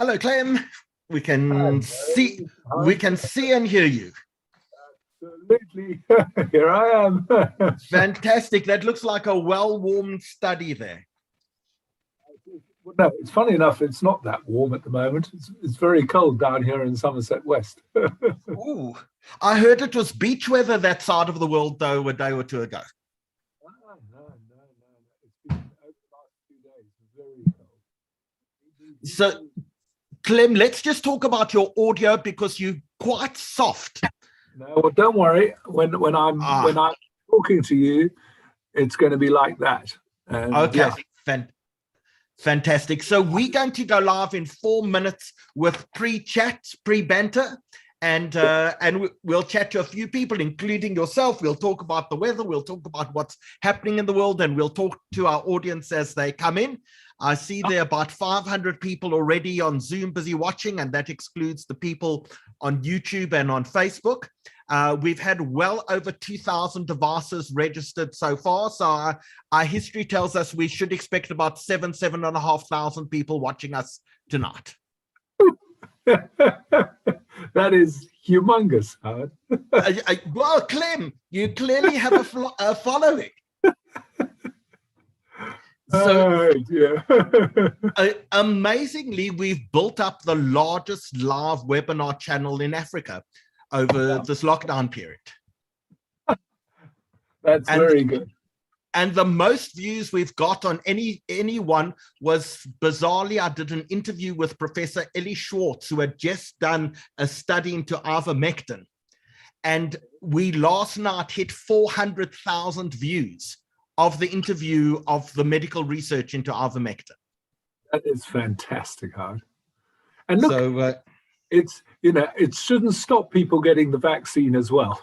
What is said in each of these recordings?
Hello, Clem. We can see, Hello. we can see and hear you. Absolutely. Here I am. Fantastic. That looks like a well-warmed study there. No, it's funny enough, it's not that warm at the moment. It's very cold down here in Somerset West. Ooh, I heard it was beach weather that side of the world, though, a day or two ago. No. It's been over the last 2 days, very cold. So, Clem, let's just talk about your audio because you're quite soft. No, well, don't worry. When I'm talking to you, it's going to be like that. And okay, fantastic. So we're going to go live in 4 minutes with pre-chat, pre-banter, and we'll chat to a few people, including yourself. We'll talk about the weather. We'll talk about what's happening in the world, and we'll talk to our audience as they come in. I see there are about 500 people already on Zoom busy watching, and that excludes the people on YouTube and on Facebook. We've had well over 2,000 devices registered so far. So our history tells us we should expect about 7,500 people watching us tonight. That is humongous, Howard. Well, Clem, you clearly have a following. So, amazingly, we've built up the largest live webinar channel in Africa over this lockdown period. That's very good. And the most views we've got on anyone was, bizarrely, I did an interview with Professor Ellie Schwartz, who had just done a study into ivermectin. And we last night hit 400,000 views of the interview of the medical research into ivermectin. That is fantastic, Howard. And look, so, it shouldn't stop people getting the vaccine as well.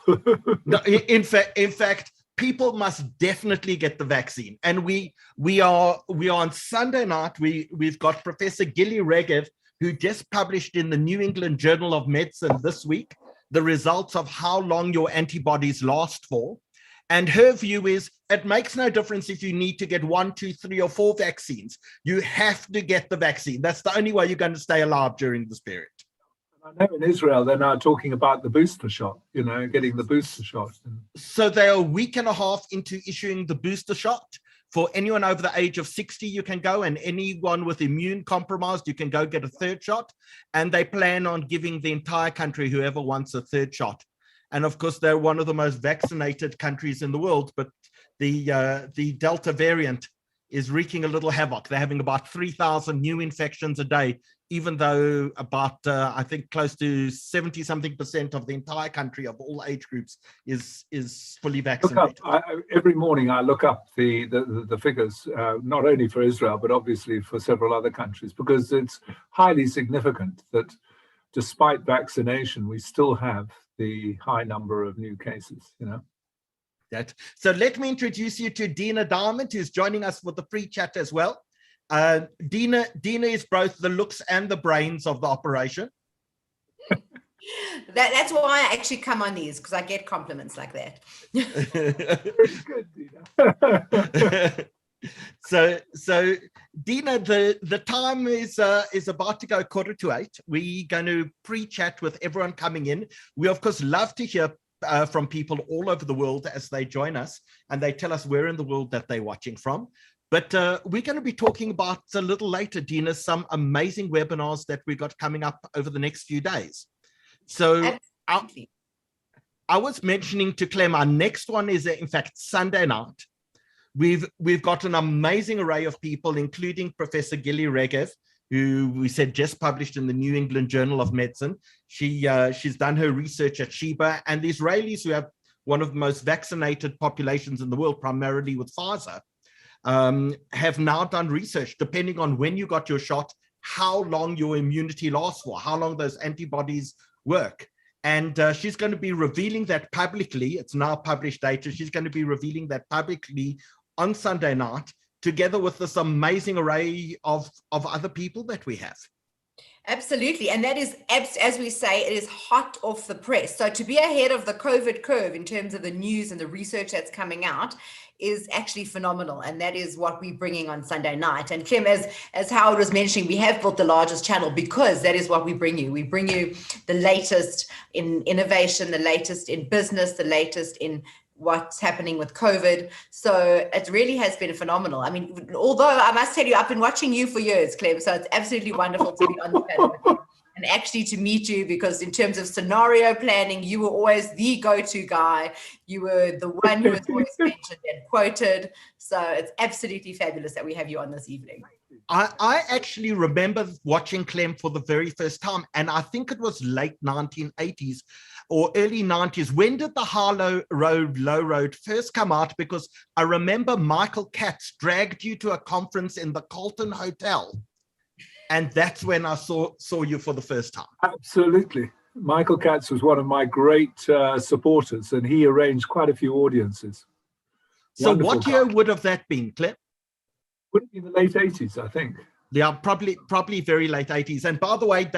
No, in fact, people must definitely get the vaccine. And we are on Sunday night. We've got Professor Gilly Regev, who just published in the New England Journal of Medicine this week the results of how long your antibodies last for. And her view is, it makes no difference if you need to get 1, 2, 3, or 4 vaccines. You have to get the vaccine. That's the only way you're going to stay alive during this period. I know in Israel, they're now talking about the booster shot, getting the booster shot. So they're a week and a half into issuing the booster shot. For anyone over the age of 60, you can go, and anyone with immune compromised, you can go get a 3rd shot. And they plan on giving the entire country, whoever wants a 3rd shot. And of course, they're one of the most vaccinated countries in the world, but the Delta variant is wreaking a little havoc. They're having about 3,000 new infections a day, even though about, I think, close to 70-something% of the entire country of all age groups is fully vaccinated. Every morning I look up the figures, not only for Israel, but obviously for several other countries, because it's highly significant that despite vaccination, we still have the high number of new cases, So let me introduce you to Dina Diamond, who's joining us for the pre-chat as well. Dina is both the looks and the brains of the operation. That's why I actually come on these, because I get compliments like that. Very good, Dina. So Dina, the time is about to go 7:45. We're going to pre-chat with everyone coming in. We of course love to hear from people all over the world as they join us and they tell us where in the world that they're watching from. But we're going to be talking about a little later, Dina, some amazing webinars that we got coming up over the next few days. So I was mentioning to Clem, our next one is in fact Sunday night. We've got an amazing array of people, including Professor Gilly Regev, who we said just published in the New England Journal of Medicine. She's done her research at Sheba, and the Israelis, who have one of the most vaccinated populations in the world, primarily with Pfizer, have now done research, depending on when you got your shot, how long your immunity lasts for, how long those antibodies work. And she's going to be revealing that publicly. It's now published data. She's going to be revealing that publicly on Sunday night, together with this amazing array of other people that we have. Absolutely. And that is, as we say, it is hot off the press. So to be ahead of the COVID curve in terms of the news and the research that's coming out is actually phenomenal. And that is what we're bringing on Sunday night. And Clem, as Howard was mentioning, we have built the largest channel because that is what we bring you. We bring you the latest in innovation, the latest in business, the latest in what's happening with COVID. So it really has been phenomenal. I mean, although I must tell you, I've been watching you for years, Clem, so it's absolutely wonderful to be on the panel with you and actually to meet you, because in terms of scenario planning, you were always the go-to guy. You were the one who was always mentioned and quoted. So it's absolutely fabulous that we have you on this evening. I actually remember watching Clem for the very first time, and I think it was late 1980s or early 90s. When did the Harlow Road, Low Road first come out? Because I remember Michael Katz dragged you to a conference in the Carlton Hotel, and that's when I saw you for the first time. Absolutely. Michael Katz was one of my great supporters, and he arranged quite a few audiences. So Wonderful what year guy. would have that been, Clem? Would it be the late 80s, I think. Yeah, probably very late 80s. And by the way,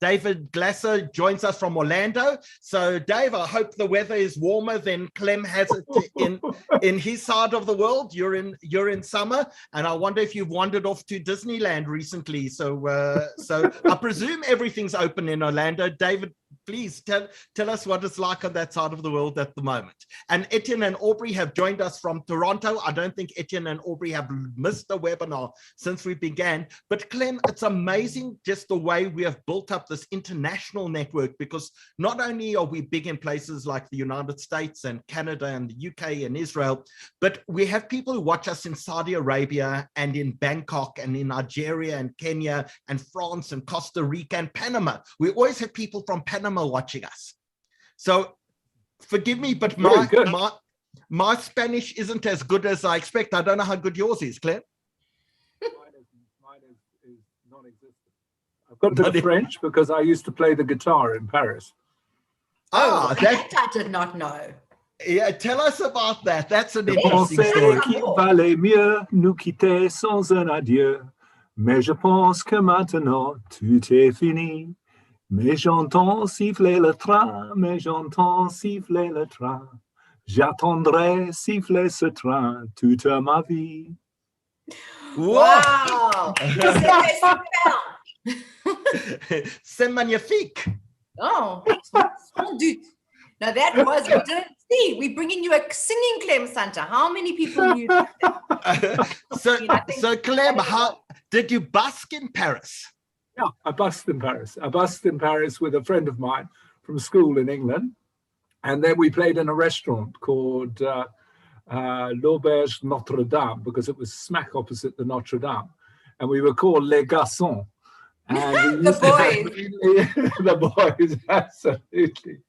David Glasser joins us from Orlando. So Dave, I hope the weather is warmer than Clem has it in his side of the world. You're in summer, and I wonder if you've wandered off to Disneyland recently. So I presume everything's open in Orlando. David, please tell us what it's like on that side of the world at the moment. And Etienne and Aubrey have joined us from Toronto. I don't think Etienne and Aubrey have missed the webinar since we began. But Clem, it's amazing just the way we have built up this international network, because not only are we big in places like the United States and Canada and the UK and Israel, but we have people who watch us in Saudi Arabia and in Bangkok and in Nigeria and Kenya and France and Costa Rica and Panama. We always have people from Panama watching us. So forgive me, but my Spanish isn't as good as I expect. I don't know how good yours is, Clem. Mine is non-existent. I've got a bit of French because I used to play the guitar in Paris. Oh, that I did not know. Yeah, tell us about that. That's an interesting story. Qu'il valait mieux nous quitter sans un adieu, mais je pense que maintenant tout est fini. Mais j'entends siffler le train, mais j'entends siffler le train. J'attendrai siffler ce train toute ma vie. Wow! C'est magnifique. Oh, sans doute. Now that was, we didn't see. We're bringing you a singing Clem Sunter. How many people knew that? So Clem, how did you busk in Paris? Yeah, I busked in Paris. I busked in Paris with a friend of mine from school in England. And then we played in a restaurant called L'Auberge Notre Dame, because it was smack opposite the Notre Dame. And we were called Les Garçons. And the boys. The boys, absolutely.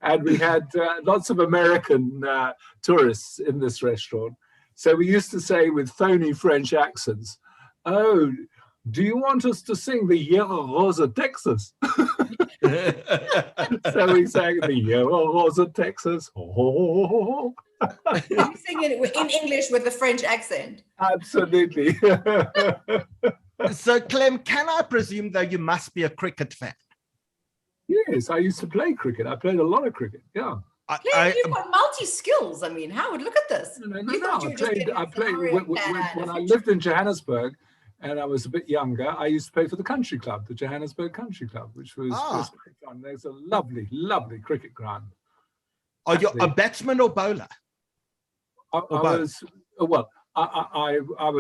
And we had lots of American tourists in this restaurant. So we used to say with phony French accents, "Oh, do you want us to sing the Yellow Rosa Texas?" So we sang the Yellow Rosa Texas. Oh. You sing it in English with a French accent. Absolutely. So Clem, can I presume though you must be a cricket fan? Yes, I used to play cricket. I played a lot of cricket. Yeah. Clem, you've got multi-skills. I mean, Howard, look at this. No. I played when I lived in Johannesburg. And I was a bit younger, I used to play for the country club, the Johannesburg Country Club, which was just great fun. There's a lovely, lovely cricket ground. Are you a batsman or bowler? I was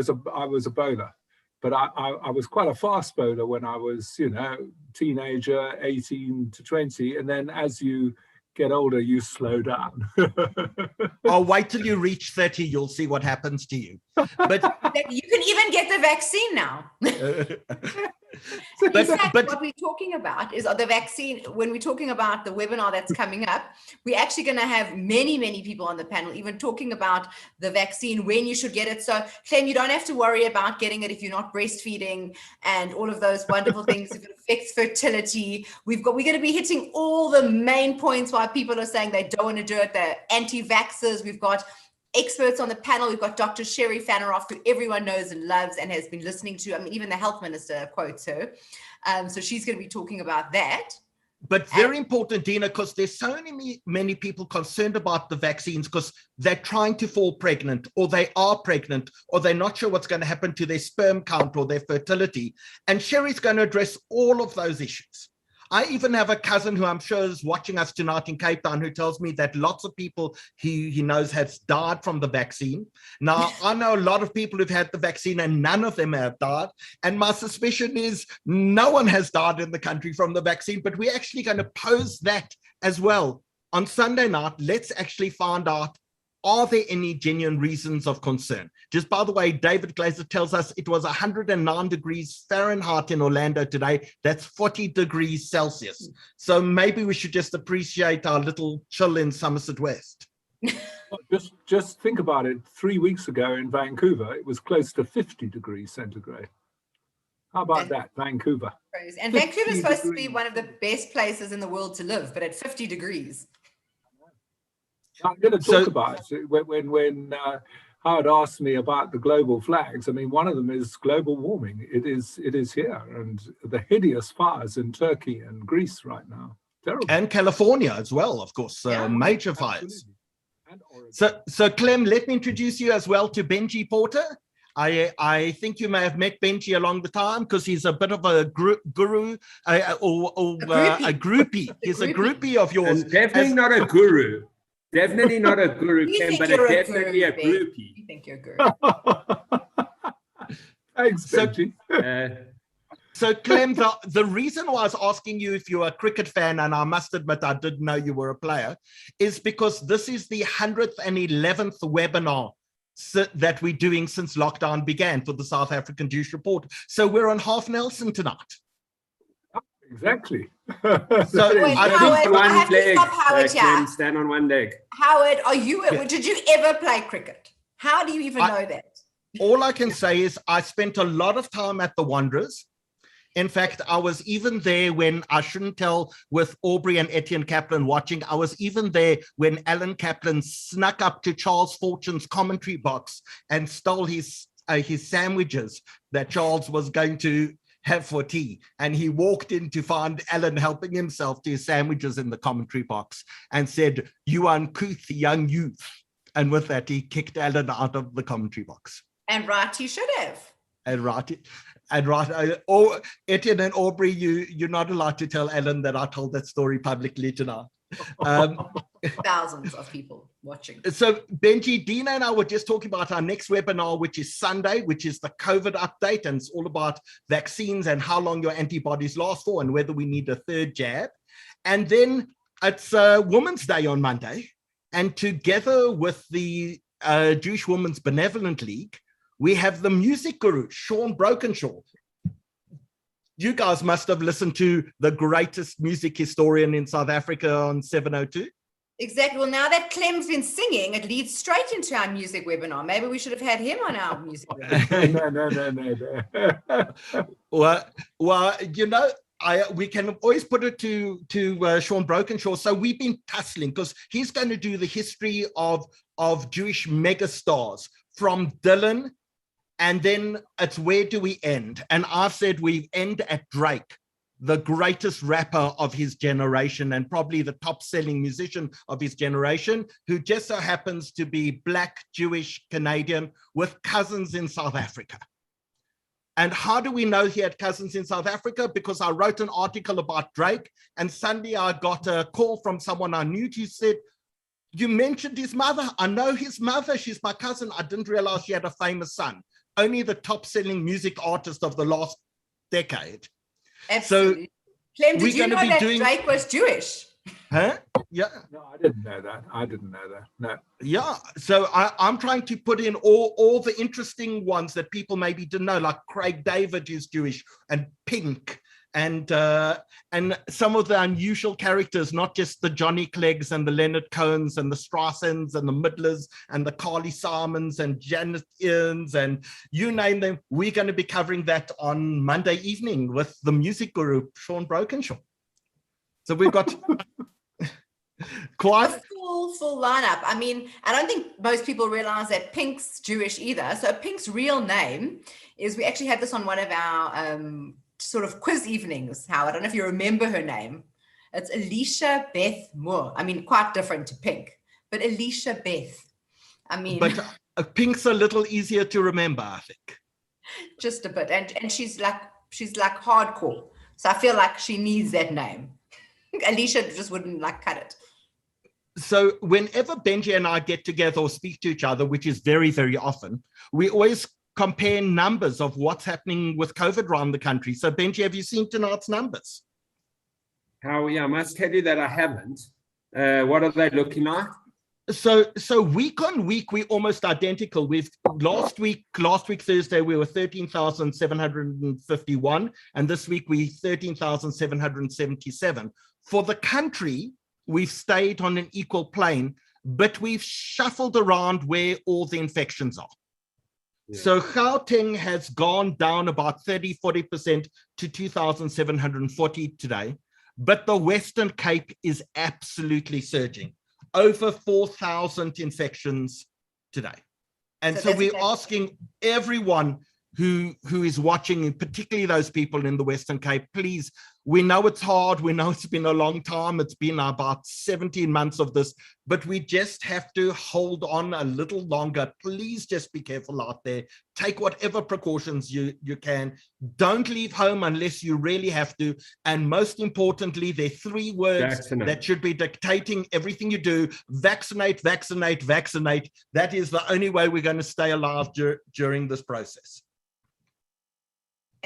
a bowler, but I was quite a fast bowler when I was, teenager, 18 to 20. And then as you get older, you slow down. I'll wait till you reach 30. You'll see what happens to you. But you can even get the vaccine now. But what we're talking about is the vaccine. When we're talking about the webinar that's coming up, we're actually going to have many, many people on the panel, even talking about the vaccine, when you should get it. So, Clem, you don't have to worry about getting it if you're not breastfeeding and all of those wonderful things. If it affects fertility, we're going to be hitting all the main points why people are saying they don't want to do it. They're anti-vaxxers. We've got experts on the panel. We've got Dr. Sherry Fanaroff, who everyone knows and loves and has been listening to. I mean, even the health minister quotes her. So she's going to be talking about that. But very important, Dina, because there's so many people concerned about the vaccines because they're trying to fall pregnant, or they are pregnant, or they're not sure what's going to happen to their sperm count or their fertility. And Sherry's going to address all of those issues. I even have a cousin who I'm sure is watching us tonight in Cape Town who tells me that lots of people he knows has died from the vaccine. Now, I know a lot of people who've had the vaccine and none of them have died. And my suspicion is no one has died in the country from the vaccine, but we're actually going to pose that as well. On Sunday night, let's actually find out, are there any genuine reasons of concern? Just by the way, David Glazer tells us it was 109 degrees Fahrenheit in Orlando today. That's 40 degrees Celsius. So maybe we should just appreciate our little chill in Somerset West. Just think about it. 3 weeks ago in Vancouver, it was close to 50 degrees centigrade. How about that, Vancouver? And Vancouver is supposed to be one of the best places in the world to live, but at 50 degrees. I'm going to talk about it when Howard asked me about the global flags. I mean, one of them is global warming. It is here, and the hideous fires in Turkey and Greece right now. Terrible. And California as well, of course, major fires. So Clem, let me introduce you as well to Benji Porter. I think you may have met Benji along the time because he's a bit of a guru or a groupie. He's a groupie of yours. And definitely not a guru. Definitely not a guru, Ken, but definitely a groupie. You think you're a guru. Thanks, Benji. So Clem, the reason why I was asking you if you're a cricket fan, and I must admit I didn't know you were a player, is because this is the 100th and 11th webinar that we're doing since lockdown began for the South African Jewish Report. So we're on half Nelson tonight. Exactly. So wait, I Howard, think I have to stop Howard here. Stand on one leg. Howard, did you ever play cricket? How do you even know that? All I can say is I spent a lot of time at the Wanderers. In fact, I was even there when, I shouldn't tell, with Aubrey and Etienne Kaplan watching, I was even there when Alan Kaplan snuck up to Charles Fortune's commentary box and stole his sandwiches that Charles was going to have for tea. And he walked in to find Alan helping himself to his sandwiches in the commentary box and said, "You uncouth young youth." And with that, he kicked Alan out of the commentary box. And right, he should have. Or Etienne and Aubrey, you're not allowed to tell Alan that I told that story publicly tonight. Thousands of people watching. So Benji, Dina and I were just talking about our next webinar, which is Sunday, which is the COVID update, and it's all about vaccines and how long your antibodies last for and whether we need a third jab. And then it's Women's Day on Monday, and together with the Jewish Women's Benevolent League, we have the music guru, Sean Brokenshaw. You guys must have listened to the greatest music historian in South Africa on 702. Exactly. Well, now that Clem's been singing, it leads straight into our music webinar. Maybe we should have had him on our music webinar. No. Well, you know, we can always put it to Sean Brokenshaw. So we've been tussling because he's going to do the history of Jewish megastars from Dylan. And then it's where do we end? And I've said we end at Drake, the greatest rapper of his generation and probably the top-selling musician of his generation, who just so happens to be Black, Jewish, Canadian with cousins in South Africa. And how do we know he had cousins in South Africa? Because I wrote an article about Drake, and Sunday I got a call from someone I knew who said, "You mentioned his mother. I know his mother. She's my cousin. I didn't realize she had a famous son." Only the top-selling music artist of the last decade. Absolutely. So Clem, did you know that Drake was Jewish? Huh? Yeah. No, I didn't know that. No. Yeah. So I'm trying to put in all the interesting ones that people maybe didn't know, like Craig David is Jewish, and Pink, and some of the unusual characters, not just the Johnny Cleggs and the Leonard Cohens and the Strassens and the Midlers and the Carly Simons and Janet Ians and you name them. We're going to be covering that on Monday evening with the music guru, Sean Brokenshaw. So we've got Quite. A full lineup. I mean, I don't think most people realize that Pink's Jewish either. So Pink's real name is, we actually had this on one of our sort of quiz evenings, Howard. I don't know if you remember her name. It's Alicia Beth Moore. I mean, quite different to Pink, but Alicia Beth. I mean, but Pink's a little easier to remember, I think. Just a bit, and she's like hardcore. So I feel like she needs that name. Alicia just wouldn't cut it. So whenever Benji and I get together or speak to each other, which is very, very often, we always compare numbers of what's happening with COVID around the country. So Benji, have you seen tonight's numbers? Howie, I must tell you that I haven't. What are they looking like? So week on week, we're almost identical. Last week Thursday, we were 13,751, and this week we 13,777. For the country, we've stayed on an equal plane, but we've shuffled around where all the infections are. Yeah. So Gauteng has gone down about 30-40% to 2,740 today, but the Western Cape is absolutely surging. Over 4,000 infections today. And so we're asking everyone who is watching, particularly those people in the Western Cape, please, we know it's hard. We know it's been a long time. It's been about 17 months of this, but we just have to hold on a little longer. Please just be careful out there. Take whatever precautions you can. Don't leave home unless you really have to. And most importantly, there are 3 words that should be dictating everything you do. Vaccinate, vaccinate, vaccinate. That is the only way we're going to stay alive during this process.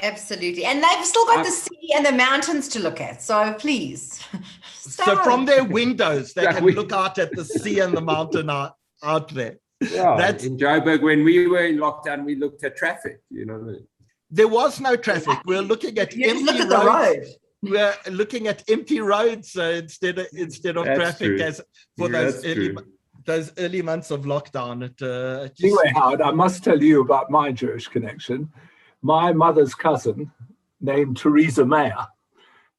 Absolutely. And they've still got the sea and the mountains to look at. So please. So from their windows, they can look out at the sea and the mountain out there. Yeah, that's in Joburg, when we were in lockdown, we looked at traffic, There was no traffic. We're looking at empty roads. We're looking at empty roads instead of traffic, true. As for those early months of lockdown. Anyway, Howard, I must tell you about my Jewish connection. My mother's cousin, named Theresa Mayer,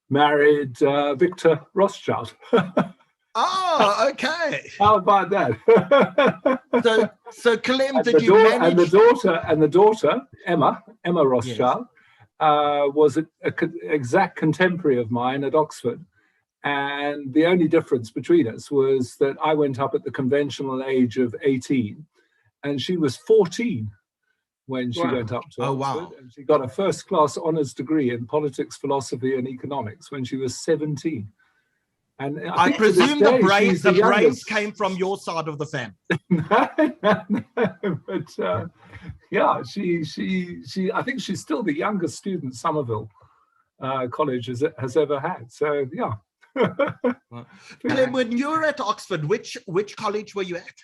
married Victor Rothschild. Oh, okay. How about that? so Clem, did you manage? And the daughter, Emma Rothschild, yes. Was an exact contemporary of mine at Oxford. And the only difference between us was that I went up at the conventional age of 18, and she was 14. When she went up to Oxford, and she got a first-class honours degree in politics, philosophy, and economics when she was 17. And I presume the brains came from your side of the family. But yeah, she. I think she's still the youngest student Somerville College has ever had. So yeah. Clem, when you were at Oxford, which college were you at?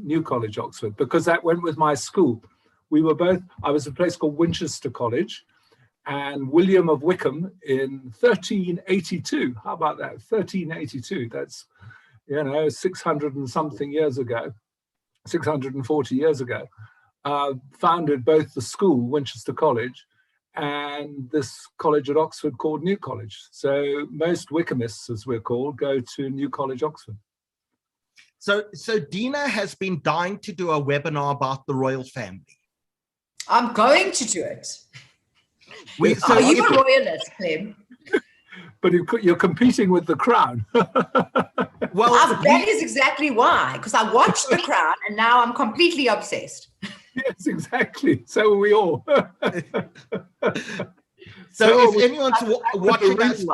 New College, Oxford, because that went with my school. I was at a place called Winchester College, and William of Wykeham in 1382. How about that? 1382. That's, 600 and something years ago, 640 years ago, founded both the school, Winchester College, and this college at Oxford called New College. So most Wykehamists, as we're called, go to New College, Oxford. So Dina has been dying to do a webinar about the royal family. I'm going to do it. You're a royalist, Clem. But you're competing with the Crown. Well, that is exactly why, because I watched the Crown and now I'm completely obsessed. Yes, exactly. So are we all. So if anyone's watching us,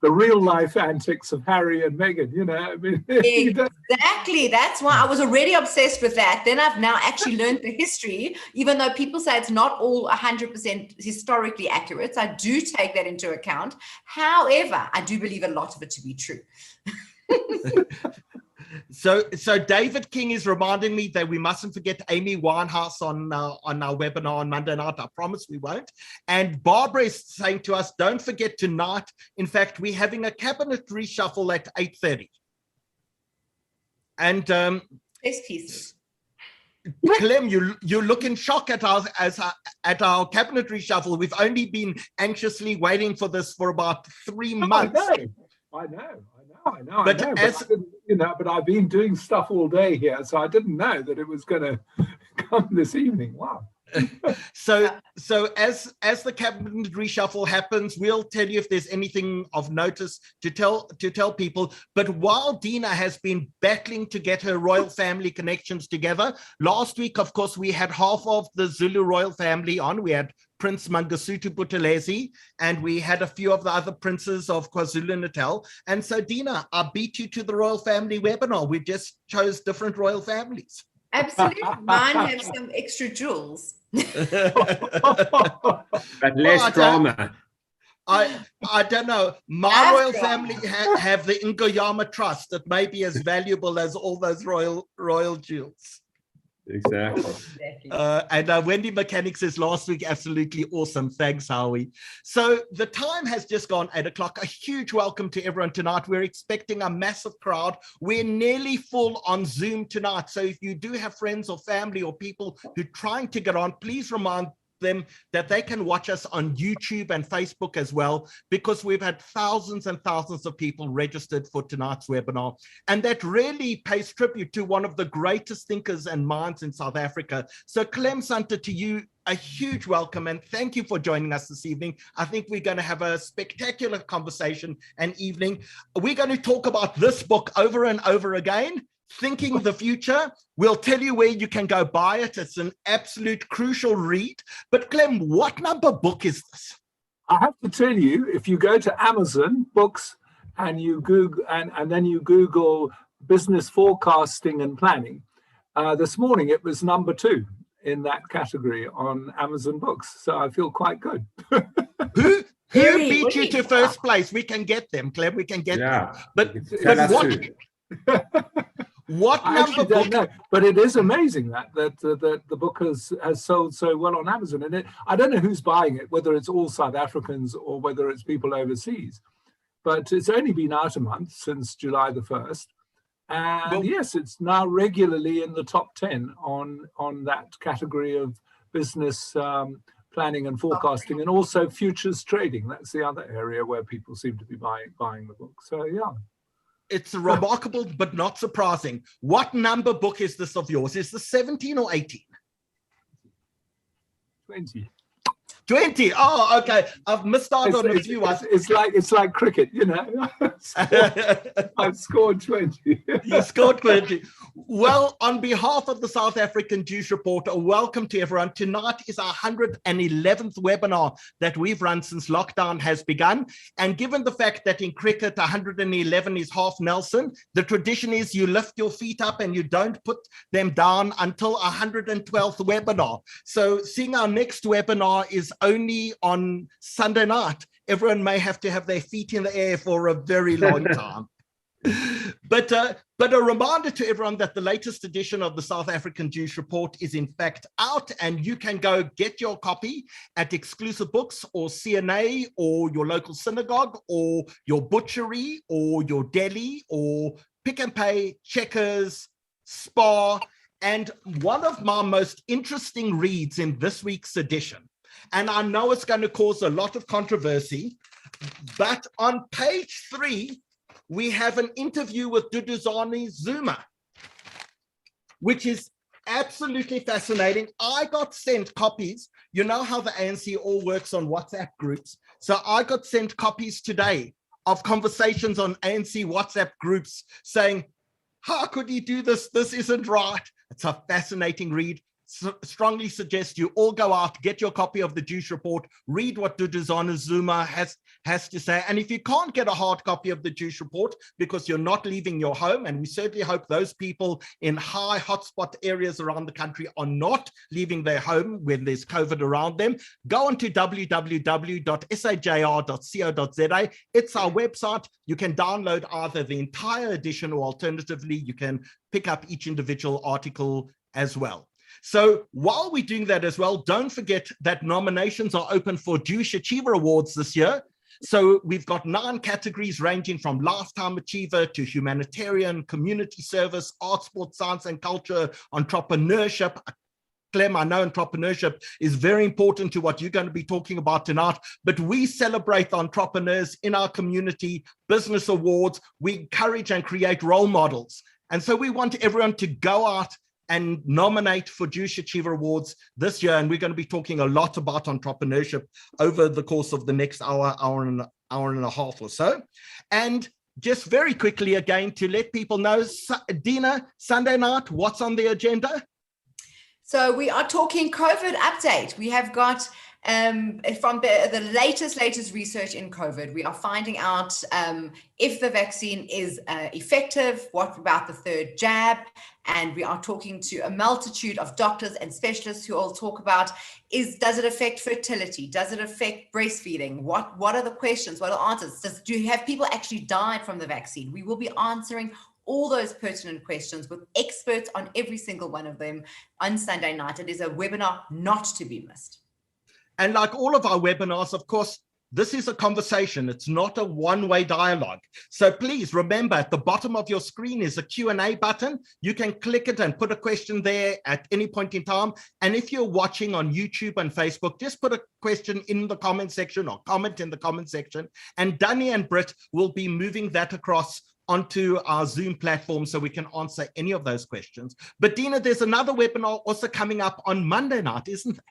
the real life antics of Harry and Meghan, Exactly. That's why I was already obsessed with that. Then I've now actually learned the history, even though people say it's not all 100% historically accurate. So I do take that into account. However, I do believe a lot of it to be true. So David King is reminding me that we mustn't forget Amy Winehouse on our webinar on Monday night. I promise we won't. And Barbara is saying to us, don't forget tonight. In fact, we're having a cabinet reshuffle at 8:30. And pieces. Clem, you look in shock at our cabinet reshuffle. We've only been anxiously waiting for this for about 3 months. I know. I know, But I know, as- but I didn't, but I've been doing stuff all day here, so I didn't know that it was going to come this evening. Wow. So as the cabinet reshuffle happens, we'll tell you if there's anything of notice to tell people. But while Dina has been battling to get her royal family connections together, last week, of course, we had half of the Zulu royal family on. We had Prince Mangosuthu Buthelezi, and we had a few of the other princes of KwaZulu-Natal. And so, Dina, I beat you to the royal family webinar. We just chose different royal families. Absolutely. Mine have some extra jewels. But less drama. I don't know. My royal family have the Ngoyama Trust that may be as valuable as all those royal jewels. Exactly. And Wendy Mechanic says last week, absolutely awesome. Thanks, Howie. So the time has just gone 8 o'clock. A huge welcome to everyone tonight. We're expecting a massive crowd. We're nearly full on Zoom tonight. So if you do have friends or family or people who are trying to get on, please remind them that they can watch us on YouTube and Facebook as well, because we've had thousands and thousands of people registered for tonight's webinar. And that really pays tribute to one of the greatest thinkers and minds in South Africa. So Clem Sunter, to you, a huge welcome and thank you for joining us this evening. I think we're going to have a spectacular conversation and evening. We're going to talk about this book over and over again, Thinking the Future. We'll tell you where you can go buy it. It's an absolute crucial read. But Clem, what number book is this? I have to tell you, if you go to Amazon books and you Google and then you Google business forecasting and planning, this morning it was number 2 in that category on Amazon books. So I feel quite good. Who beat you to first place? We can get them, Clem. We can get them. But what I number actually don't know, but it is amazing that the book has sold so well on Amazon. And I don't know who's buying it, whether it's all South Africans or whether it's people overseas. But it's only been out a month since July the 1st. And yes, it's now regularly in the top 10 on that category of business planning and forecasting, and also futures trading. That's the other area where people seem to be buying the book. So yeah. It's remarkable, but not surprising. What number book is this of yours? Is this 17 or 18? 20. 20. Oh, okay. I've missed out on a few. It's like cricket, I've scored 20. You scored 20. Well, on behalf of the South African Juice Report, a welcome to everyone. Tonight is our 111th webinar that we've run since lockdown has begun. And given the fact that in cricket, 111 is half Nelson, the tradition is you lift your feet up and you don't put them down until 112th webinar. So seeing our next webinar is only on Sunday night, everyone may have to have their feet in the air for a very long time. But a reminder to everyone that the latest edition of the South African Juice Report is in fact out, and you can go get your copy at Exclusive Books or CNA or your local synagogue or your butchery or your deli or Pick and Pay, Checkers, Spar. And one of my most interesting reads in this week's edition, and I know it's going to cause a lot of controversy, but on page 3, we have an interview with Duduzane Zuma, which is absolutely fascinating. I got sent copies. You know how the ANC all works on WhatsApp groups. So I got sent copies today of conversations on ANC WhatsApp groups saying, how could he do this? This isn't right. It's a fascinating read. Strongly suggest you all go out, get your copy of the Juice Report, read what Duduzane Zuma has to say. And if you can't get a hard copy of the Juice Report because you're not leaving your home, and we certainly hope those people in high hotspot areas around the country are not leaving their home when there's COVID around them, go on to www.sajr.co.za. It's our website. You can download either the entire edition or alternatively, you can pick up each individual article as well. So while we're doing that as well, don't forget that nominations are open for Jewish Achiever Awards this year. So we've got 9 categories ranging from Lifetime Achiever to Humanitarian, Community Service, Art, Sport, Science and Culture, Entrepreneurship, Clem, I know entrepreneurship is very important to what you're going to be talking about tonight, but we celebrate the entrepreneurs in our community, business awards, we encourage and create role models. And so we want everyone to go out and nominate for Jewish Achiever Awards this year. And we're going to be talking a lot about entrepreneurship over the course of the next hour and a half or so. And just very quickly again, to let people know, Dina, Sunday night, what's on the agenda? So we are talking COVID update. We have got from the latest research in COVID, we are finding out if the vaccine is effective, what about the third jab, and we are talking to a multitude of doctors and specialists who all talk about does it affect fertility? Does it affect breastfeeding? What are the questions? What are answers? Do you have people actually died from the vaccine? We will be answering all those pertinent questions with experts on every single one of them on Sunday night. It is a webinar not to be missed. And like all of our webinars, of course, this is a conversation. It's not a one-way dialogue. So please remember, at the bottom of your screen is a Q&A button. You can click it and put a question there at any point in time. And if you're watching on YouTube and Facebook, just put a question in the comment section or comment in the comment section. And Danny and Britt will be moving that across onto our Zoom platform so we can answer any of those questions. But Dina, there's another webinar also coming up on Monday night, isn't there?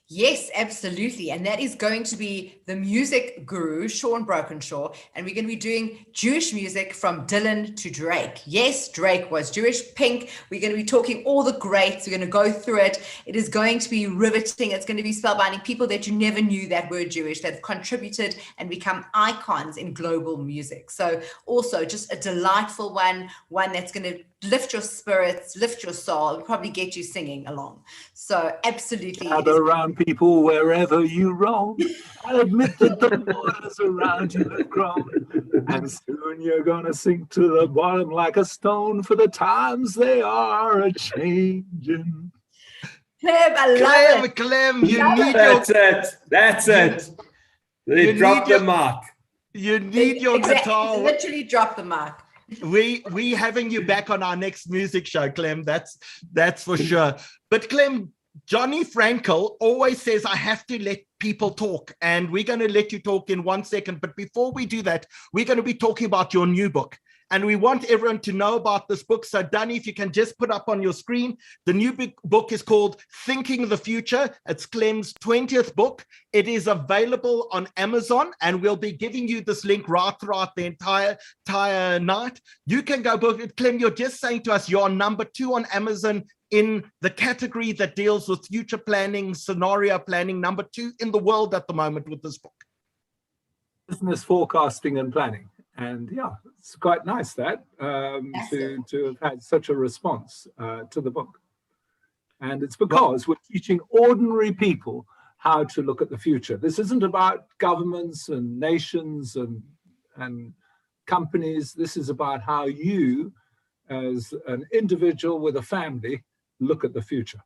Yes, absolutely. And that is going to be the music guru, Sean Brokenshaw. And we're going to be doing Jewish music from Dylan to Drake. Yes, Drake was Jewish. Pink. We're going to be talking all the greats. We're going to go through it. It is going to be riveting. It's going to be spellbinding. People that you never knew that were Jewish, that have contributed and become icons in global music. So also just a delightful one that's going to lift your spirits, lift your soul, probably get you singing along. So absolutely. Gather around people wherever you roam. I admit that the waters around you have grown. And soon you're going to sink to the bottom like a stone, for the times they are a-changing. Clem, I love it. Clem, you need That's it. They dropped the mark. You need your guitar. Literally drop the mark. We having you back on our next music show, Clem. That's for sure. But Clem, Johnny Frankel always says I have to let people talk, and we're going to let you talk in 1 second. But before we do that, we're going to be talking about your new book, and we want everyone to know about this book. So Danny, if you can just put up on your screen, the new book is called Thinking the Future. It's Clem's 20th book. It is available on Amazon, and we'll be giving you this link right throughout the entire night. You can go book it. Clem, you're just saying to us you're number 2 on Amazon in the category that deals with future planning, scenario planning, number 2 in the world at the moment with this book. Business forecasting and planning. And yeah, it's quite nice that to have had such a response to the book. And it's because we're teaching ordinary people how to look at the future. This isn't about governments and nations and companies. This is about how you, as an individual with a family, look at the future.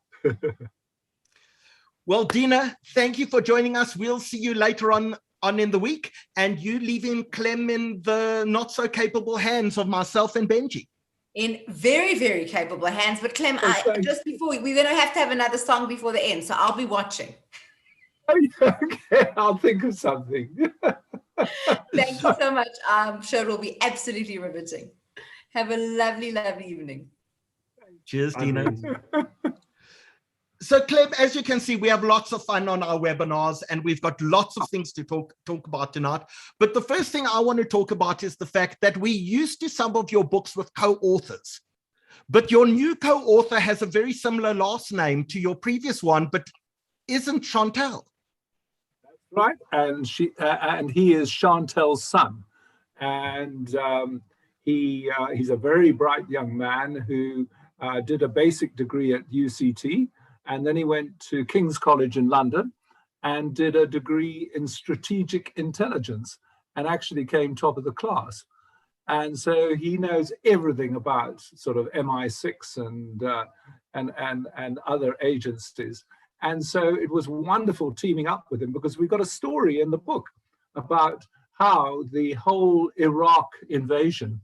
Well, Dina, thank you for joining us. We'll see you later on in the week, and you leaving Clem in the not so capable hands of myself and Benji. In very, very capable hands. But Clem, just before we're going to have another song before the end, so I'll be watching. Okay, I'll think of something. Thank you so much. I'm sure it will be absolutely riveting. Have a lovely, lovely evening. Cheers, Dina. So, Clem, as you can see, we have lots of fun on our webinars, and we've got lots of things to talk about tonight. But the first thing I want to talk about is the fact that we used to some of your books with co-authors, but your new co-author has a very similar last name to your previous one, but isn't Chantel? That's right, and he is Chantel's son, and he's a very bright young man who did a basic degree at UCT. And then he went to King's College in London and did a degree in strategic intelligence and actually came top of the class. And so he knows everything about sort of MI6 and other agencies. And so it was wonderful teaming up with him, because we've got a story in the book about how the whole Iraq invasion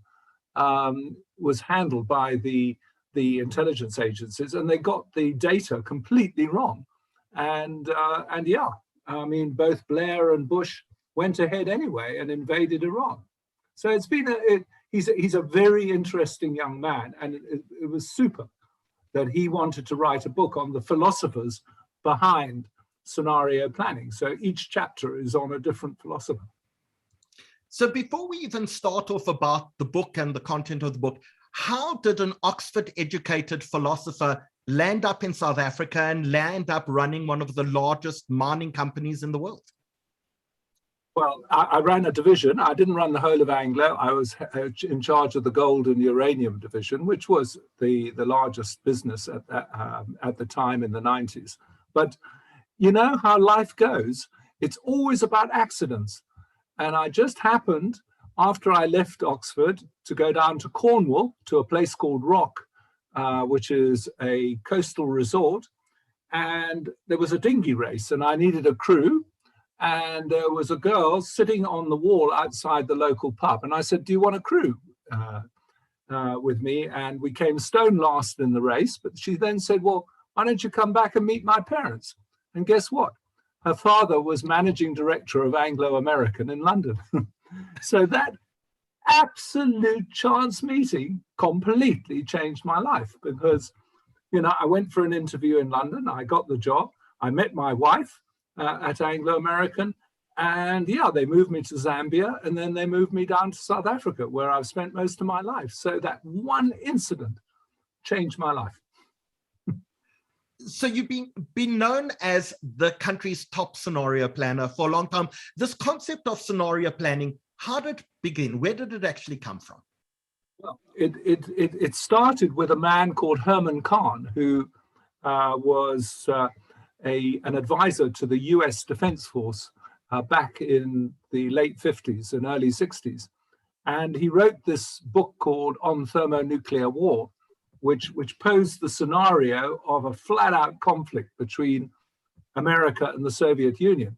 was handled by the the intelligence agencies, and they got the data completely wrong. And yeah, I mean, both Blair and Bush went ahead anyway and invaded Iran. So it's been he's a very interesting young man, and it was super that he wanted to write a book on the philosophers behind scenario planning. So each chapter is on a different philosopher. So before we even start off about the book and the content of the book, how did an Oxford-educated philosopher land up in South Africa and land up running one of the largest mining companies in the world? Well, I ran a division. I didn't run the whole of Anglo. I was in charge of the gold and uranium division, which was the largest business at the time in the 90s. But you know how life goes. It's always about accidents. And I just happened, after I left Oxford, to go down to Cornwall to a place called Rock, which is a coastal resort. And there was a dinghy race, and I needed a crew. And there was a girl sitting on the wall outside the local pub. And I said, do you want a crew with me? And we came stone last in the race. But she then said, well, why don't you come back and meet my parents? And guess what? Her father was managing director of Anglo American in London. So that absolute chance meeting completely changed my life, because, you know, I went for an interview in London. I got the job. I met my wife at Anglo American, and yeah, they moved me to Zambia, and then they moved me down to South Africa, where I've spent most of my life. So that one incident changed my life. So you've been known as the country's top scenario planner for a long time. This concept of scenario planning, how did it begin? Where did it actually come from? Well, it started with a man called Herman Kahn, who was an advisor to the US Defense Force back in the late 50s and early 60s. And he wrote this book called On Thermonuclear War, which posed the scenario of a flat-out conflict between America and the Soviet Union,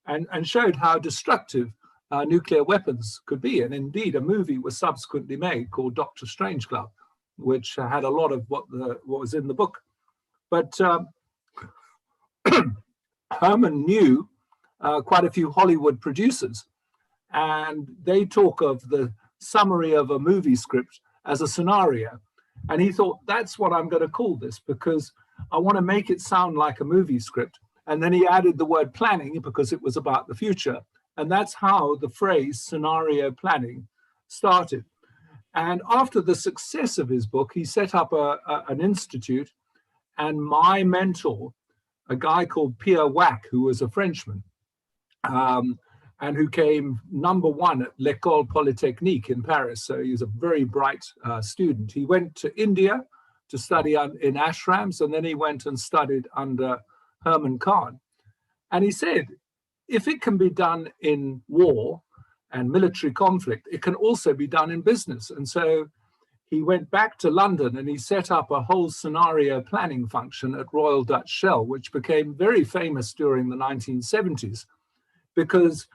and showed how destructive nuclear weapons could be. And indeed, a movie was subsequently made called Dr. Strangelove, which had a lot of what was in the book. But Herman knew quite a few Hollywood producers, and they talk of the summary of a movie script as a scenario. And he thought, that's what I'm going to call this, because I want to make it sound like a movie script. And then he added the word planning because it was about the future. And that's how the phrase scenario planning started. And after the success of his book, he set up an institute. And my mentor, a guy called Pierre Wack, who was a Frenchman, and who came #1 at l'École Polytechnique in Paris. So he was a very bright student. He went to India to study in ashrams, and then he went and studied under Herman Kahn. And he said, if it can be done in war and military conflict, it can also be done in business. And so he went back to London and he set up a whole scenario planning function at Royal Dutch Shell, which became very famous during the 1970s, because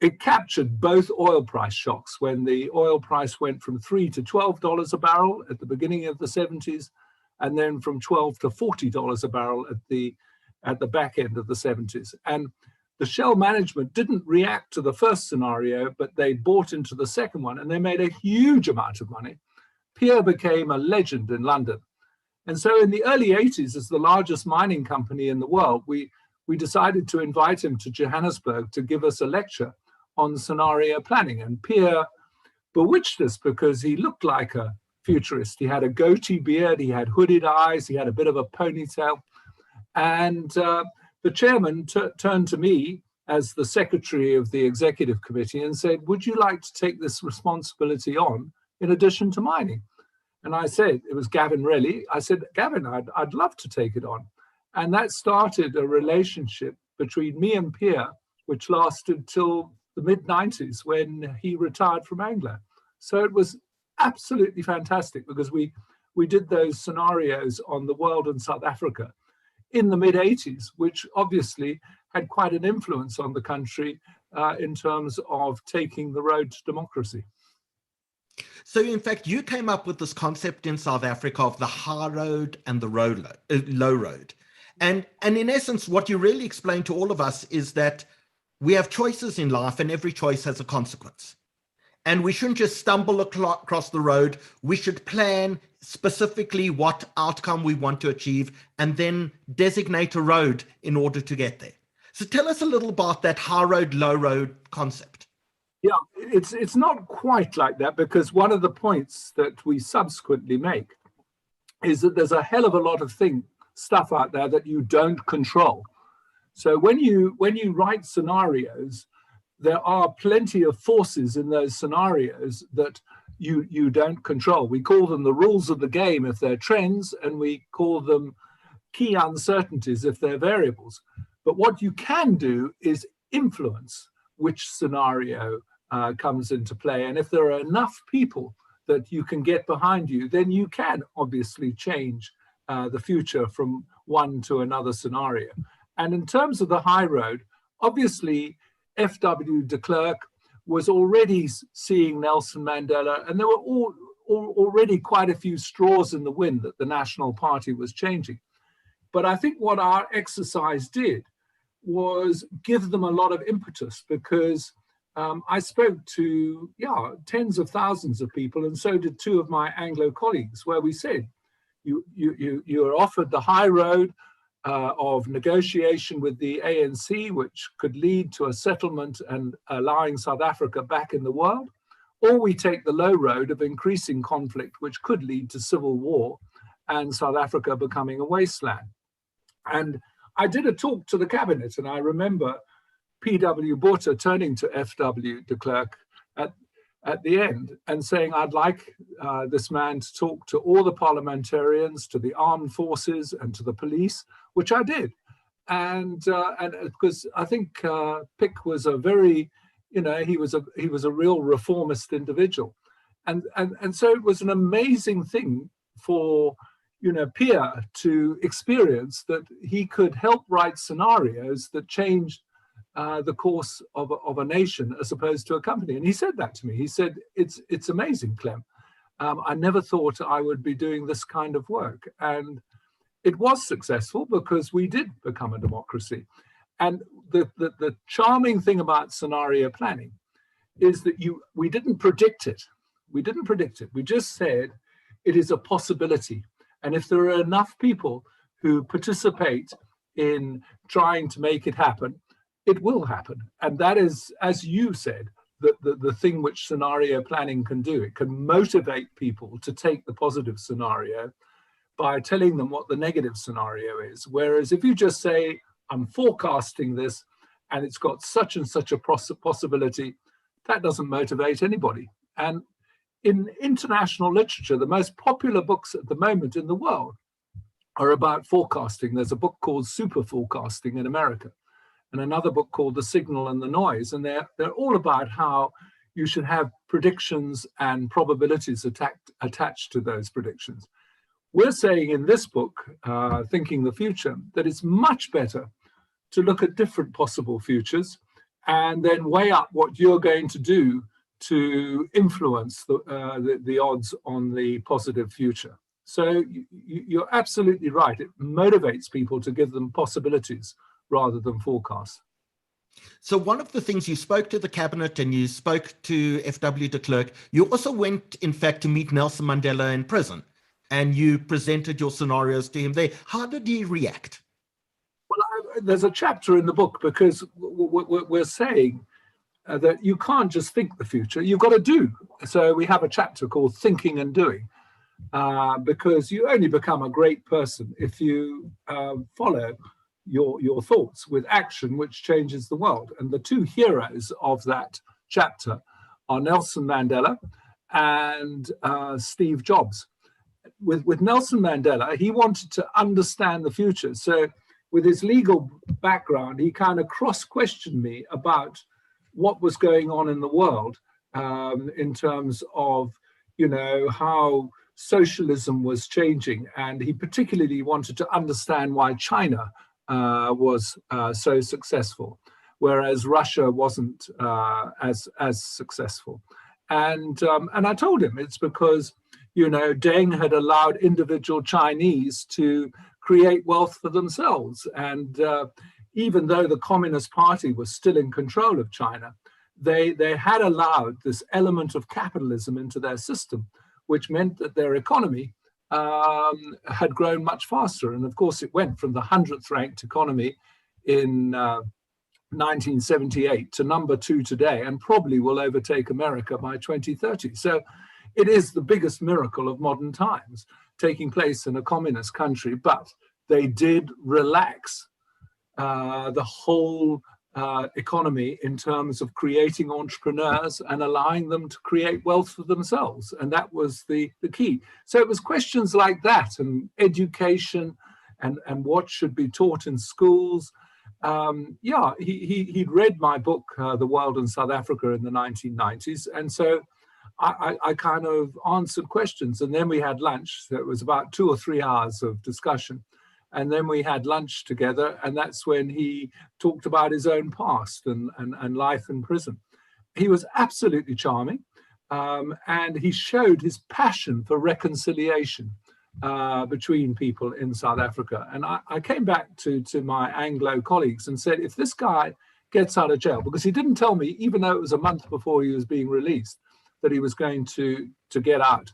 it captured both oil price shocks when the oil price went from $3 to $12 a barrel at the beginning of the 70s, and then from $12 to $40 a barrel at the back end of the 70s. And the Shell management didn't react to the first scenario, but they bought into the second one, and they made a huge amount of money. Pierre became a legend in London. And so in the early 80s, as the largest mining company in the world, we decided to invite him to Johannesburg to give us a lecture on scenario planning. And Pierre bewitched us because he looked like a futurist. He had a goatee beard, he had hooded eyes, he had a bit of a ponytail. And the chairman turned to me as the secretary of the executive committee and said, would you like to take this responsibility on in addition to mining? And I said, it was Gavin Relly. I said, Gavin, I'd love to take it on. And that started a relationship between me and Pierre, which lasted till the mid-90s when he retired from Anglo. So it was absolutely fantastic, because we did those scenarios on the world and South Africa in the mid-80s, which obviously had quite an influence on the country in terms of taking the road to democracy. So in fact, you came up with this concept in South Africa of the high road and the low road. And in essence, what you really explained to all of us is that we have choices in life and every choice has a consequence. And we shouldn't just stumble across the road. We should plan specifically what outcome we want to achieve and then designate a road in order to get there. So tell us a little about that high road, low road concept. Yeah, it's not quite like that, because one of the points that we subsequently make is that there's a hell of a lot of stuff out there that you don't control. So when you write scenarios, there are plenty of forces in those scenarios that you don't control. We call them the rules of the game if they're trends, and we call them key uncertainties if they're variables. But what you can do is influence which scenario comes into play. And if there are enough people that you can get behind you, then you can obviously change the future from one to another scenario. And in terms of the high road, obviously, FW de Klerk was already seeing Nelson Mandela, and there were already quite a few straws in the wind that the National Party was changing. But I think what our exercise did was give them a lot of impetus, because I spoke to tens of thousands of people, and so did two of my Anglo colleagues, where we said, you are offered the high road of negotiation with the ANC, which could lead to a settlement and allowing South Africa back in the world, or we take the low road of increasing conflict, which could lead to civil war and South Africa becoming a wasteland. And I did a talk to the cabinet, and I remember P.W. Botha turning to F.W. de Klerk at the end and saying, I'd like this man to talk to all the parliamentarians, to the armed forces and to the police, which I did. And because I think Pick was a very, he was a real reformist individual. And so it was an amazing thing for, Pierre to experience that he could help write scenarios that changed the course of a nation as opposed to a company. And he said that to me. He said, it's amazing, Clem. I never thought I would be doing this kind of work. And it was successful because we did become a democracy. And the charming thing about scenario planning is that we didn't predict it. We didn't predict it. We just said it is a possibility. And if there are enough people who participate in trying to make it happen, it will happen. And that is, as you said, the thing which scenario planning can do. It can motivate people to take the positive scenario by telling them what the negative scenario is. Whereas if you just say, I'm forecasting this and it's got such and such a possibility, that doesn't motivate anybody. And in international literature, the most popular books at the moment in the world are about forecasting. There's a book called Super Forecasting in America, and another book called The Signal and the Noise. And they're all about how you should have predictions and probabilities attached to those predictions. We're saying in this book, Thinking the Future, that it's much better to look at different possible futures and then weigh up what you're going to do to influence the odds on the positive future. So you're absolutely right. It motivates people to give them possibilities rather than forecasts. So one of the things, you spoke to the cabinet and you spoke to FW de Klerk. You also went, in fact, to meet Nelson Mandela in prison, and you presented your scenarios to him there. How did he react? Well, there's a chapter in the book, because we're saying that you can't just think the future, you've got to do. So we have a chapter called Thinking and Doing, because you only become a great person if you follow your thoughts with action, which changes the world. And the two heroes of that chapter are Nelson Mandela and Steve Jobs. With Nelson Mandela, he wanted to understand the future. So with his legal background, he kind of cross-questioned me about what was going on in the world in terms of, how socialism was changing. And he particularly wanted to understand why China was so successful, whereas Russia wasn't as successful. And I told him it's because, you know, Deng had allowed individual Chinese to create wealth for themselves. And even though the Communist Party was still in control of China, they had allowed this element of capitalism into their system, which meant that their economy had grown much faster. And of course, it went from the 100th ranked economy in 1978 to number 2 today, and probably will overtake America by 2030. So it is the biggest miracle of modern times taking place in a communist country, but they did relax the whole economy in terms of creating entrepreneurs and allowing them to create wealth for themselves. And that was the key. So it was questions like that, and education and what should be taught in schools. Yeah, he'd read my book, The World in South Africa, in the 1990s. And so I kind of answered questions. And then we had lunch. So it was about 2 or 3 hours of discussion. And then we had lunch together, and that's when he talked about his own past and life in prison. He was absolutely charming, and he showed his passion for reconciliation between people in South Africa. And I came back to my Anglo colleagues and said, if this guy gets out of jail, because he didn't tell me, even though it was a month before he was being released, that he was going to get out.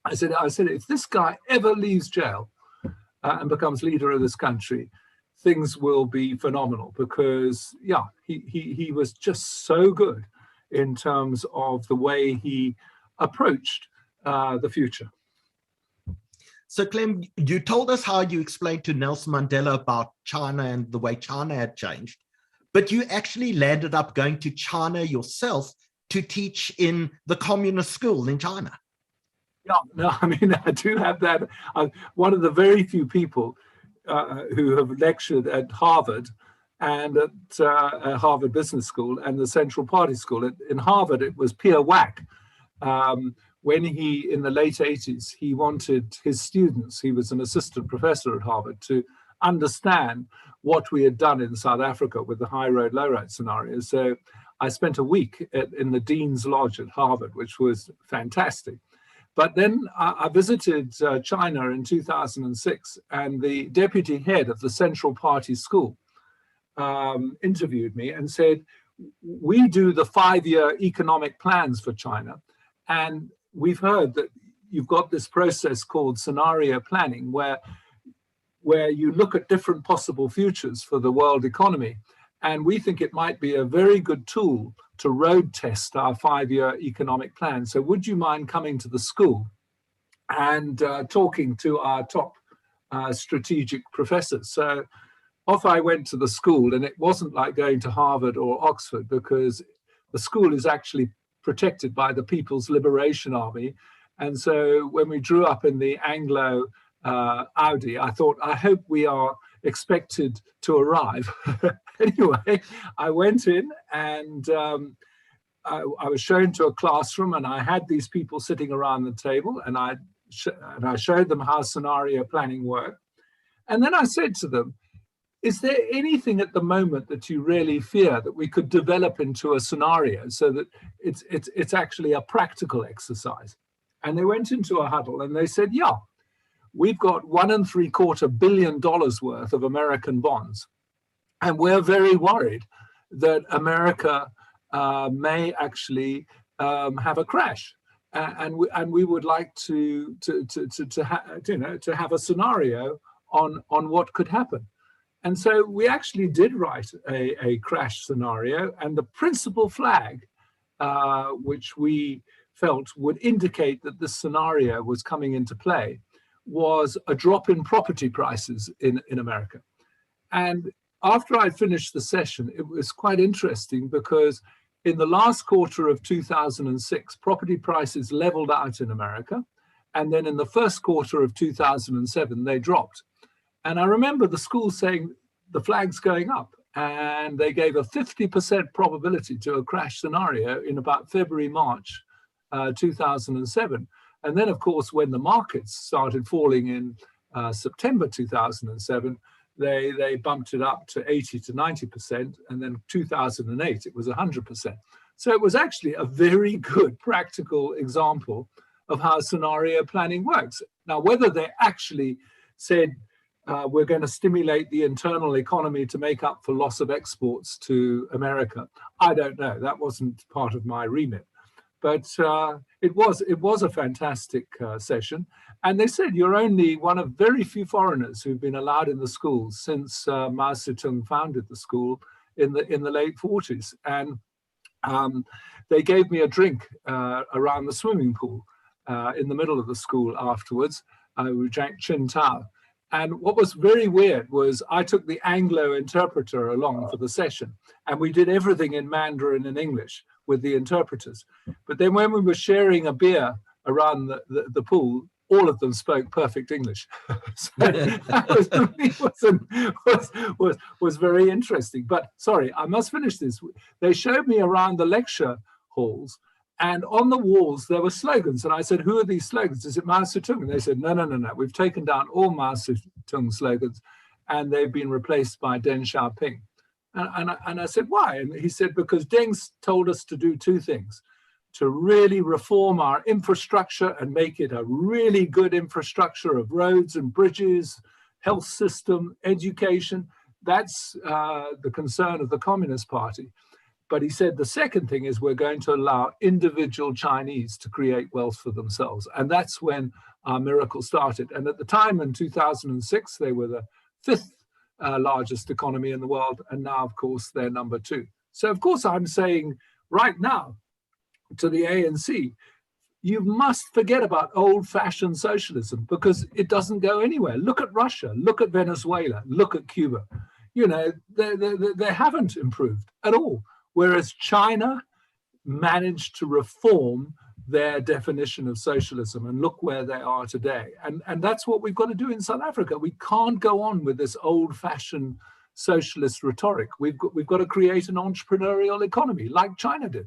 I said, if this guy ever leaves jail, and becomes leader of this country, things will be phenomenal, because yeah, he was just so good in terms of the way he approached the future. So Clem, you told us how you explained to Nelson Mandela about China and the way China had changed, but you actually landed up going to China yourself to teach in the communist school in China. Yeah, no, I mean, I do have that. I'm one of the very few people who have lectured at Harvard and at Harvard Business School and the Central Party School. In Harvard, it was Pierre Wack. When he, in the late 80s, he wanted his students, he was an assistant professor at Harvard, to understand what we had done in South Africa with the high road, low road scenario. So I spent a week in the Dean's Lodge at Harvard, which was fantastic. But then I visited China in 2006, and the deputy head of the Central Party School interviewed me and said, we do the 5-year economic plans for China. And we've heard that you've got this process called scenario planning, where you look at different possible futures for the world economy. And we think it might be a very good tool to road test our 5-year economic plan. So would you mind coming to the school and talking to our top strategic professors? So off I went to the school, and it wasn't like going to Harvard or Oxford, because the school is actually protected by the People's Liberation Army. And so when we drew up in the Anglo Audi, I thought, I hope we are expected to arrive. Anyway, I went in, and I was shown to a classroom, and I had these people sitting around the table, and I showed them how scenario planning worked. And then I said to them, is there anything at the moment that you really fear that we could develop into a scenario so that it's actually a practical exercise? And they went into a huddle and they said, yeah, we've got $1.75 billion worth of American bonds. And we're very worried that America may actually have a crash. And we would like to have a scenario on what could happen. And so we actually did write a crash scenario, and the principal flag, which we felt would indicate that this scenario was coming into play, was a drop in property prices in America. And after I finished the session, it was quite interesting, because in the last quarter of 2006, property prices leveled out in America. And then in the first quarter of 2007, they dropped. And I remember the school saying the flag's going up, and they gave a 50% probability to a crash scenario in about February, March 2007. And then, of course, when the markets started falling in September 2007, they bumped it up to 80 to 90%. And then 2008, it was 100%. So it was actually a very good practical example of how scenario planning works. Now, whether they actually said, we're going to stimulate the internal economy to make up for loss of exports to America, I don't know. That wasn't part of my remit. But it was a fantastic session. And they said you're only one of very few foreigners who've been allowed in the schools since Mao Zedong founded the school in the late 40s. And they gave me a drink around the swimming pool in the middle of the school afterwards. We drank Chin Tao. And what was very weird was I took the Anglo interpreter along for the session, and we did everything in Mandarin and English with the interpreters. But then when we were sharing a beer around the pool, all of them spoke perfect English. So that was, for me, was very interesting. But sorry, I must finish this. They showed me around the lecture halls, and on the walls there were slogans. And I said, who are these slogans? Is it Mao Zedong? And they said, no. We've taken down all Mao Zedong slogans, and they've been replaced by Deng Xiaoping. And I said, why? And he said, because Deng's told us to do two things: to really reform our infrastructure and make it a really good infrastructure of roads and bridges, health system, education. That's the concern of the Communist Party. But he said the second thing is we're going to allow individual Chinese to create wealth for themselves. And that's when our miracle started. And at the time in 2006, they were the fifth largest economy in the world. And now, of course, they're number 2. So, of course, I'm saying right now to the ANC, you must forget about old-fashioned socialism because it doesn't go anywhere. Look at Russia, look at Venezuela, look at Cuba. You know, they haven't improved at all. Whereas China managed to reform their definition of socialism, and look where they are today. And that's what we've got to do in South Africa. We can't go on with this old-fashioned socialist rhetoric. We've got to create an entrepreneurial economy like China did.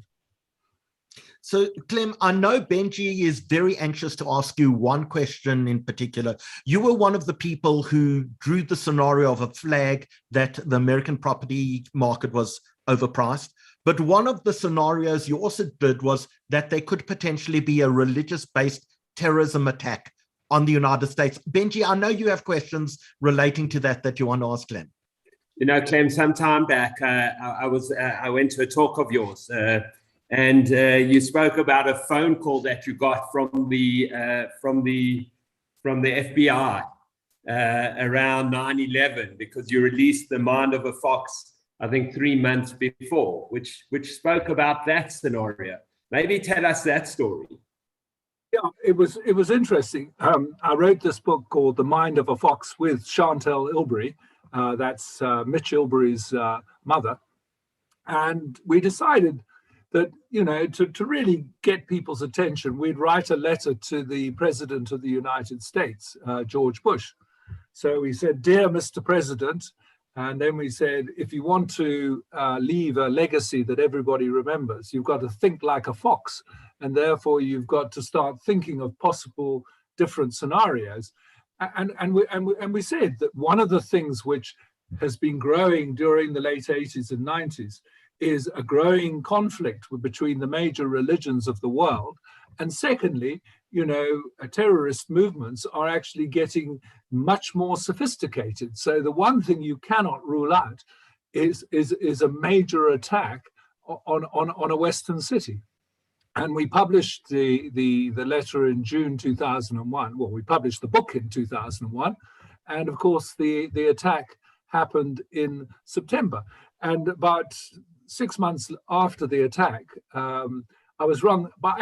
So, Clem, I know Benji is very anxious to ask you one question in particular. You were one of the people who drew the scenario of a flag that the American property market was overpriced. But one of the scenarios you also did was that there could potentially be a religious-based terrorism attack on the United States. Benji, I know you have questions relating to that you want to ask Clem. You know, Clem, some time back, I went to a talk of yours, and you spoke about a phone call that you got from the FBI around 9/11, because you released The Mind of a Fox, I think 3 months before, which spoke about that scenario. Maybe tell us that story. Yeah, it was interesting. I wrote this book called The Mind of a Fox with Chantal Ilbery. That's Mitch Ilbery's mother. And we decided that, you know, to really get people's attention, we'd write a letter to the President of the United States, George Bush. So we said, "Dear Mr. President," and then we said, if you want to leave a legacy that everybody remembers, you've got to think like a fox. And therefore, you've got to start thinking of possible different scenarios. And we said that one of the things which has been growing during the late 80s and 90s is a growing conflict between the major religions of the world. And secondly, you know, terrorist movements are actually getting much more sophisticated. So the one thing you cannot rule out is a major attack on a Western city. And we published the letter in June 2001. Well, we published the book in 2001. And of course, the attack happened in September. And about 6 months after the attack, I was rung by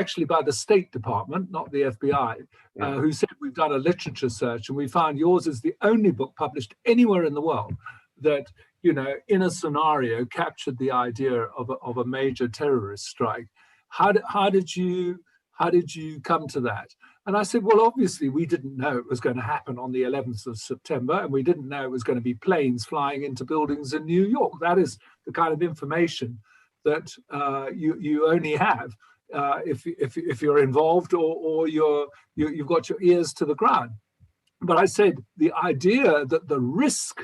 the State Department, not the FBI, who said, we've done a literature search and we found yours is the only book published anywhere in the world that, you know, in a scenario captured the idea of a major terrorist strike. How did you come to that? And I said, well, obviously we didn't know it was going to happen on the 11th of September, and we didn't know it was going to be planes flying into buildings in New York. That is the kind of information that you only have if you're involved or you've got your ears to the ground. But I said the idea that the risk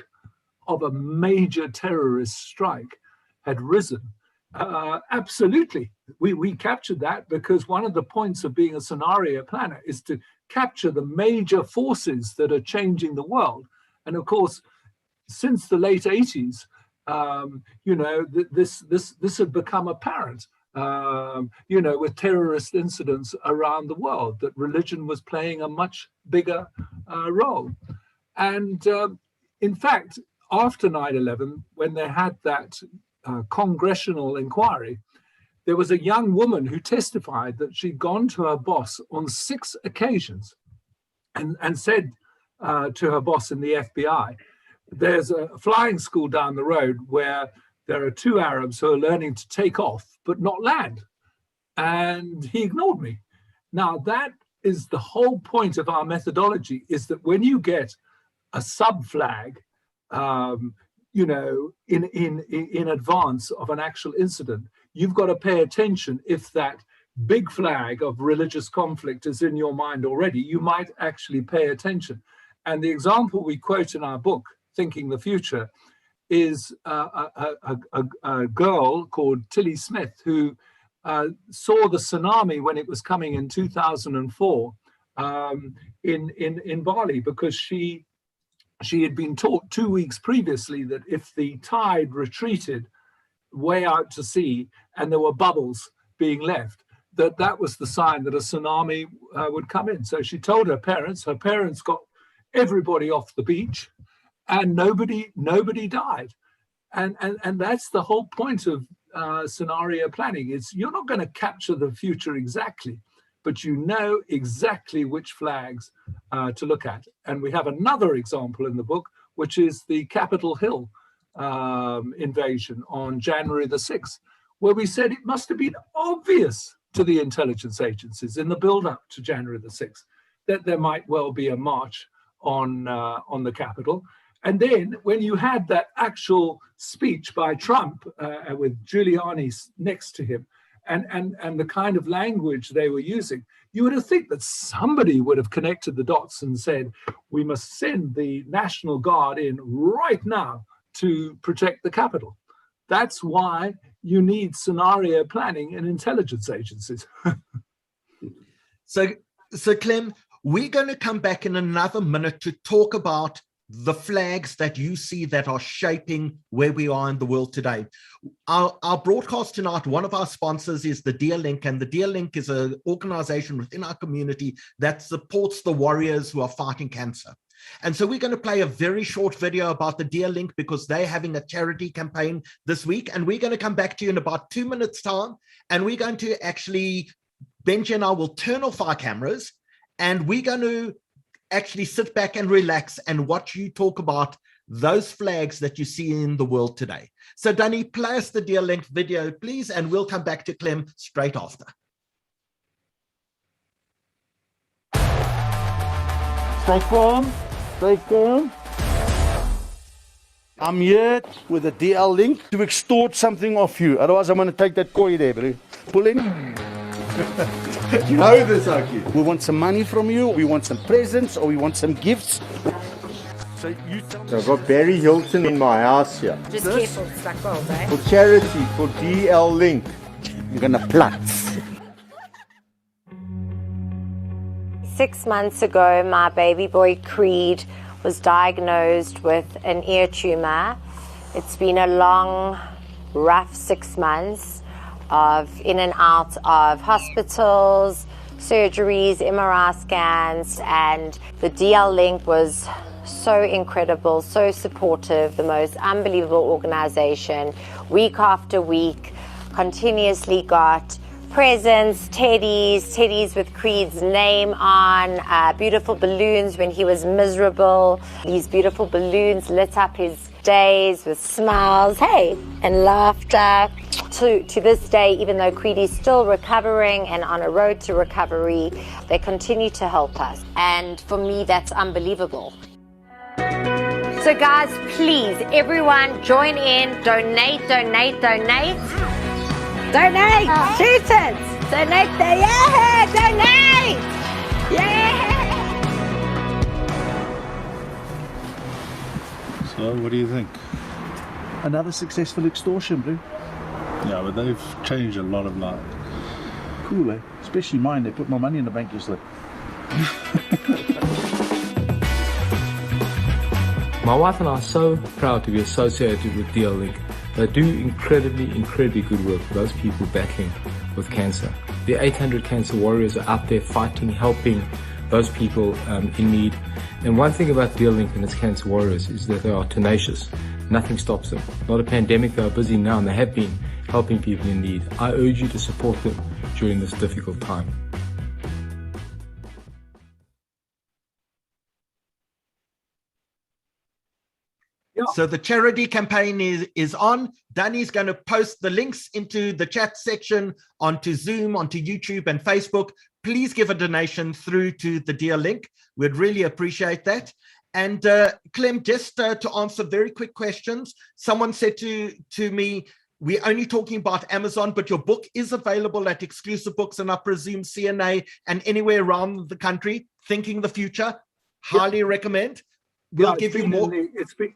of a major terrorist strike had risen Absolutely. We captured that because one of the points of being a scenario planner is to capture the major forces that are changing the world. And of course, since the late 80s, this had become apparent, with terrorist incidents around the world, that religion was playing a much bigger role. And in fact, after 9/11, when they had that congressional inquiry, there was a young woman who testified that she'd gone to her boss on 6 occasions and said to her boss in the FBI, there's a flying school down the road where there are 2 Arabs who are learning to take off but not land. And he ignored me. Now, that is the whole point of our methodology, is that when you get a sub-flag, in advance of an actual incident, you've got to pay attention. If that big flag of religious conflict is in your mind already, you might actually pay attention. And the example we quote in our book, Thinking the Future, is a girl called Tilly Smith, who saw the tsunami when it was coming in 2004 in Bali, because she had been taught 2 weeks previously that if the tide retreated way out to sea and there were bubbles being left, that was the sign that a tsunami would come in. So she told her parents got everybody off the beach and nobody died. And that's the whole point of scenario planning. Is you're not going to capture the future exactly, but you know exactly which flags to look at. And we have another example in the book, which is the Capitol Hill invasion on January the 6th, where we said it must have been obvious to the intelligence agencies in the build-up to January the 6th that there might well be a march on the Capitol. And then when you had that actual speech by Trump with Giuliani next to him, and the kind of language they were using, you would have think that somebody would have connected the dots and said, we must send the National Guard in right now to protect the Capitol. That's why you need scenario planning in intelligence agencies. So Clem, we're going to come back in another minute to talk about the flags that you see that are shaping where we are in the world today. Our broadcast tonight, one of our sponsors is the Dear Link, and the Dear Link is an organization within our community that supports the warriors who are fighting cancer. And so we're going to play a very short video about the Dear Link because they're having a charity campaign this week. And we're going to come back to you in about 2 minutes time. And we're going to actually, Benji and I will turn off our cameras and we're going to actually sit back and relax and watch you talk about those flags that you see in the world today. So Danny, play us the Dear Link video, please, and we'll come back to Clem straight after. Stay calm, stay calm. I'm here with a DL Link to extort something off you. Otherwise, I'm going to take that koi there, bro. Pull in. You know this, Aki. We want some money from you, we want some presents, or we want some gifts. So you tell me. So I've got Barry Hilton in my house here. Just careful, it's like balls, eh? For charity, for DL Link. I'm going to plat. 6 months ago, my baby boy Creed was diagnosed with an ear tumor. It's been a long, rough 6 months of in and out of hospitals, surgeries, MRI scans, and the DL Link was so incredible, so supportive, the most unbelievable organization. Week after week, continuously got presents, teddies with Creed's name on, beautiful balloons when he was miserable. These beautiful balloons lit up his days with smiles, hey, and laughter. To this day, even though Creed is still recovering and on a road to recovery, they continue to help us. And for me, that's unbelievable. So guys, please, everyone join in, donate. Donate, shoot it, donate there, yeah, donate, yeah. So what do you think? Another successful extortion, bro. Yeah, but they've changed a lot of lives. Cool, eh? Especially mine. They put my money in the bank yesterday. My wife and I are so proud to be associated with DL Link. They do incredibly good work for those people battling with cancer. The 800 cancer warriors are out there fighting, helping those people in need. And one thing about DL Link and its cancer warriors is that they are tenacious. Nothing stops them. Not a pandemic, they are busy now, and they have been helping people in need. I urge you to support them during this difficult time. So the charity campaign is on. Danny's going to post the links into the chat section, onto Zoom, onto YouTube and Facebook. Please give a donation through to the DL Link. We'd really appreciate that. And Clem, just to answer very quick questions, someone said to me, we're only talking about Amazon, but your book is available at Exclusive Books and I presume CNA and anywhere around the country. Thinking the Future, highly recommend. We'll give you more.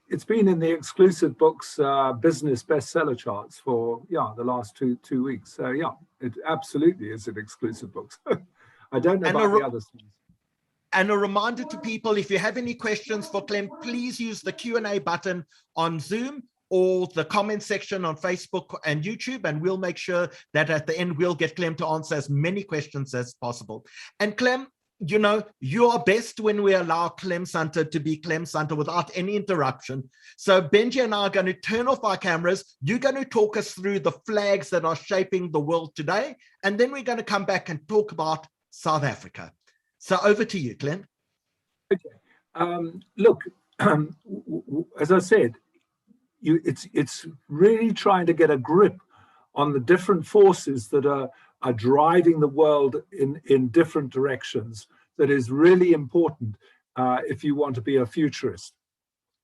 It's been in the Exclusive Books business bestseller charts for the last two weeks. So it absolutely is in Exclusive Books. I don't know about the other things. And a reminder to people, if you have any questions for Clem, please use the Q&A button on Zoom or the comment section on Facebook and YouTube, and we'll make sure that at the end we'll get Clem to answer as many questions as possible. And Clem, you know, you are best when we allow Clem Sunter to be Clem Sunter without any interruption. So Benji and I are going to turn off our cameras. You're going to talk us through the flags that are shaping the world today, and then we're going to come back and talk about South Africa. So over to you, Clem. Okay. Look, as I said, it's really trying to get a grip on the different forces that are driving the world in different directions. That is really important if you want to be a futurist.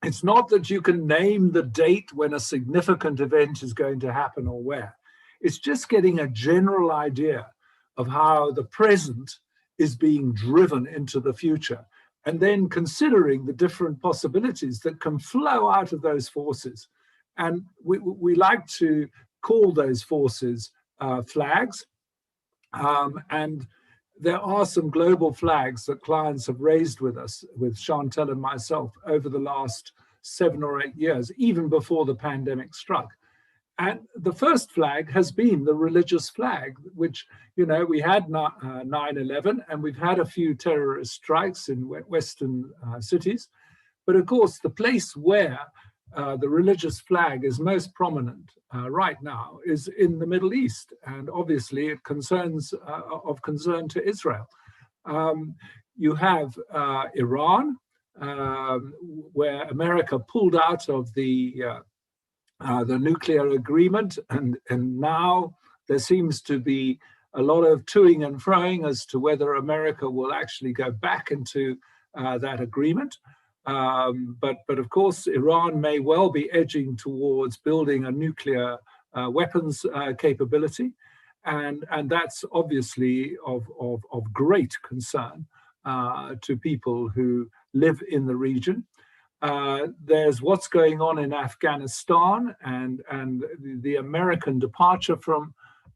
It's not that you can name the date when a significant event is going to happen or where. It's just getting a general idea of how the present is being driven into the future, and then considering the different possibilities that can flow out of those forces. And we like to call those forces flags. And there are some global flags that clients have raised with us, with Chantel and myself, over the last 7 or 8 years, even before the pandemic struck. And the first flag has been the religious flag, which, you know, we had 9/11 and we've had a few terrorist strikes in Western cities. But of course, the place where the religious flag is most prominent right now is in the Middle East. And obviously it concerns of concern to Israel. You have Iran, where America pulled out of the nuclear agreement, and now there seems to be a lot of toing and froing as to whether America will actually go back into that agreement. But of course, Iran may well be edging towards building a nuclear weapons capability, and that's obviously of great concern to people who live in the region. There's what's going on in Afghanistan and the American departure from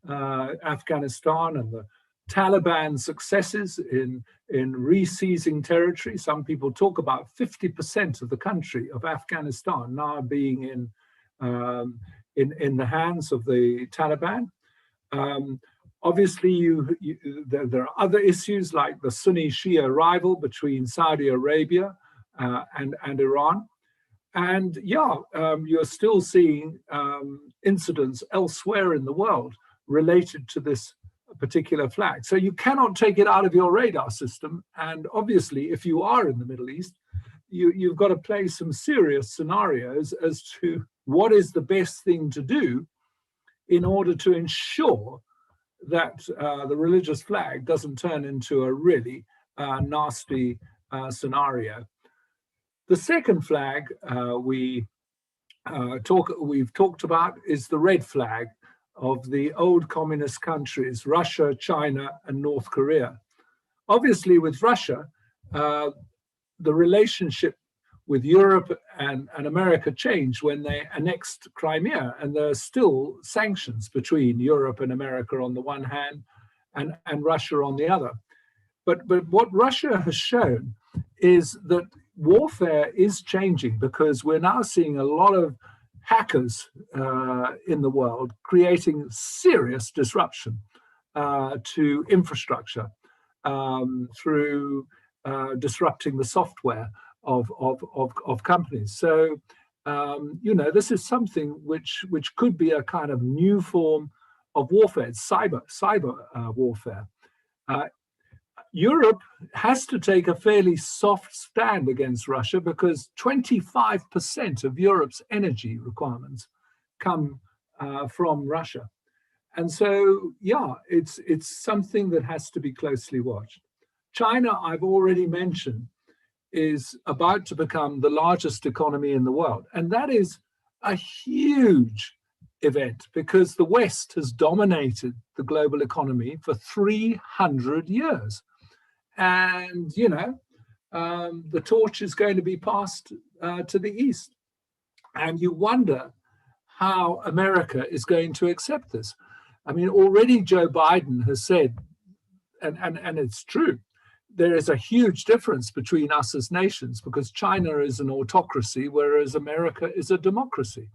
Afghanistan and the Taliban successes in re-seizing territory. Some people talk about 50% of the country of Afghanistan now being in the hands of the Taliban. Obviously, there are other issues like the Sunni-Shia rival between Saudi Arabia and Iran. And you're still seeing incidents elsewhere in the world related to this particular flag. So you cannot take it out of your radar system. And obviously, if you are in the Middle East, you've got to play some serious scenarios as to what is the best thing to do in order to ensure that the religious flag doesn't turn into a really nasty scenario. The second flag we've talked about is the red flag of the old communist countries, Russia, China, and North Korea. Obviously, with Russia, the relationship with Europe and America changed when they annexed Crimea, and there are still sanctions between Europe and America on the one hand and Russia on the other. But what Russia has shown is that warfare is changing, because we're now seeing a lot of hackers in the world creating serious disruption to infrastructure through disrupting the software of companies. So, this is something which could be a kind of new form of warfare. It's cyber warfare. Europe has to take a fairly soft stand against Russia, because 25% of Europe's energy requirements come from Russia. And so, it's something that has to be closely watched. China, I've already mentioned, is about to become the largest economy in the world. And that is a huge event, because the West has dominated the global economy for 300 years. And, the torch is going to be passed to the East. And you wonder how America is going to accept this. I mean, already Joe Biden has said, and it's true, there is a huge difference between us as nations, because China is an autocracy, whereas America is a democracy.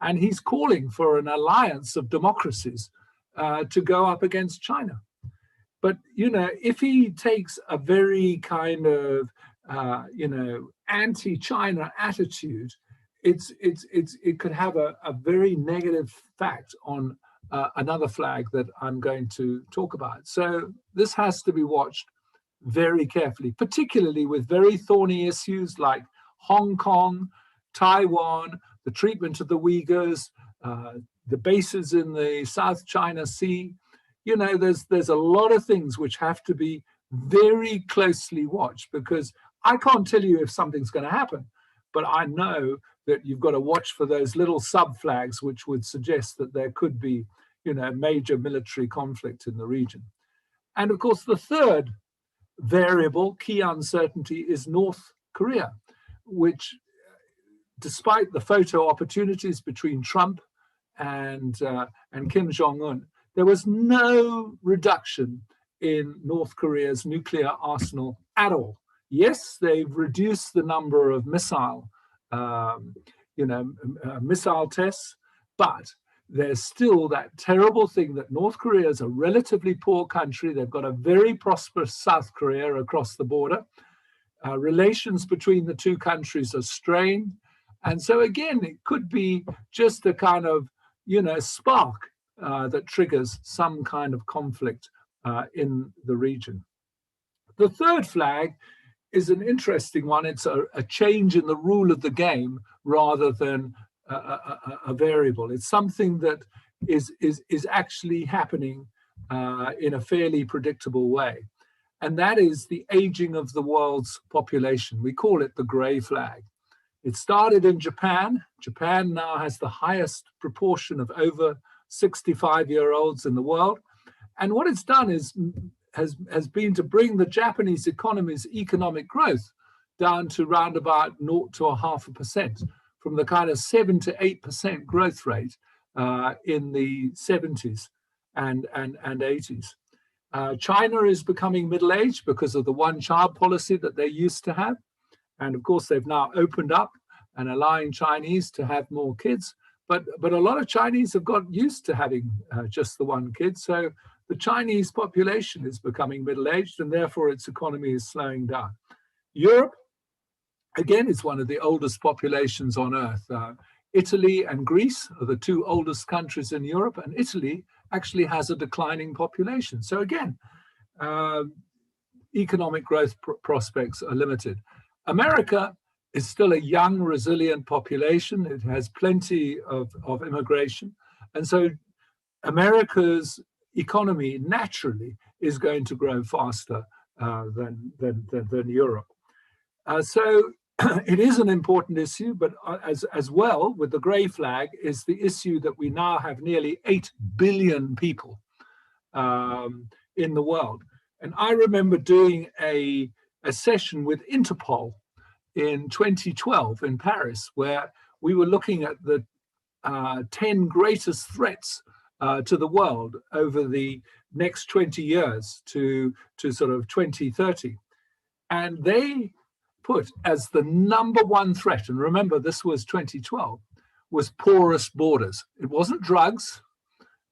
And he's calling for an alliance of democracies to go up against China. But, if he takes a very kind of, anti-China attitude, it could have a very negative fact on another flag that I'm going to talk about. So this has to be watched very carefully, particularly with very thorny issues like Hong Kong, Taiwan, the treatment of the Uyghurs, the bases in the South China Sea. There's a lot of things which have to be very closely watched, because I can't tell you if something's going to happen, but I know that you've got to watch for those little sub flags which would suggest that there could be, major military conflict in the region. And of course, the third variable, key uncertainty, is North Korea, which, despite the photo opportunities between Trump and Kim Jong-un, there was no reduction in North Korea's nuclear arsenal at all. Yes, they've reduced the number of missile tests, but there's still that terrible thing that North Korea is a relatively poor country. They've got a very prosperous South Korea across the border. Relations between the two countries are strained. And so again, it could be just a kind of, spark that triggers some kind of conflict in the region. The third flag is an interesting one. It's a change in the rule of the game rather than a variable. It's something that is actually happening in a fairly predictable way. And that is the aging of the world's population. We call it the gray flag. It started in Japan. Japan now has the highest proportion of over 65-year-olds in the world. And what it's done has been to bring the Japanese economy's economic growth down to round about 0 to 0.5%, from the kind of 7 to 8% growth rate in the 70s and 80s. China is becoming middle-aged because of the one-child policy that they used to have. And of course, they've now opened up and allowing Chinese to have more kids. But a lot of Chinese have got used to having just the one kid. So the Chinese population is becoming middle-aged, and therefore its economy is slowing down. Europe, again, is one of the oldest populations on Earth. Italy and Greece are the two oldest countries in Europe, and Italy actually has a declining population. So again, economic growth prospects are limited. America is still a young, resilient population. It has plenty of immigration. And so America's economy naturally is going to grow faster than Europe. So it is an important issue, but as well with the gray flag is the issue that we now have nearly 8 billion people in the world. And I remember doing a session with Interpol in 2012 in Paris, where we were looking at the 10 greatest threats to the world over the next 20 years to sort of 2030. And they put as the number one threat, and remember this was 2012, was porous borders. It wasn't drugs,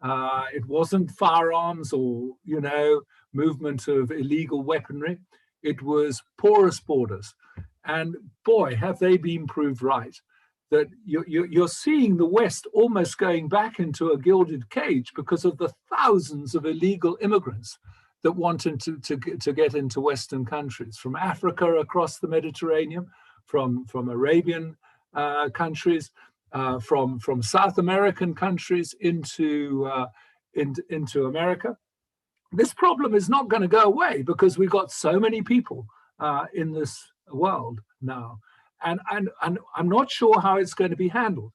it wasn't firearms or, you know, movement of illegal weaponry. It was porous borders. And boy, have they been proved right. That you're seeing the West almost going back into a gilded cage because of the thousands of illegal immigrants that wanted to get into Western countries, from Africa across the Mediterranean, from Arabian countries, from South American countries into America. This problem is not going to go away because we've got so many people in this world now. And I'm not sure how it's going to be handled.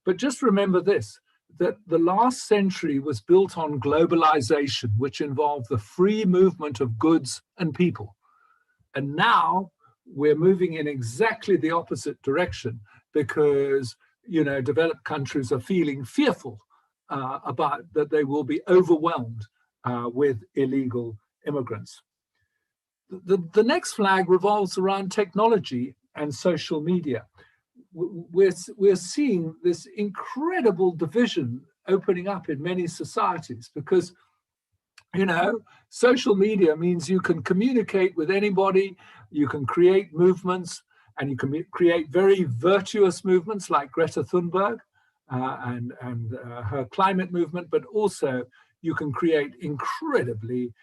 But just remember this, that the last century was built on globalization, which involved the free movement of goods and people. And now we're moving in exactly the opposite direction because, you know, developed countries are feeling fearful about that they will be overwhelmed with illegal immigrants. The next flag revolves around technology and social media. We're seeing this incredible division opening up in many societies because, you know, social media means you can communicate with anybody, you can create movements, and you can create very virtuous movements like Greta Thunberg and her climate movement, but also you can create incredibly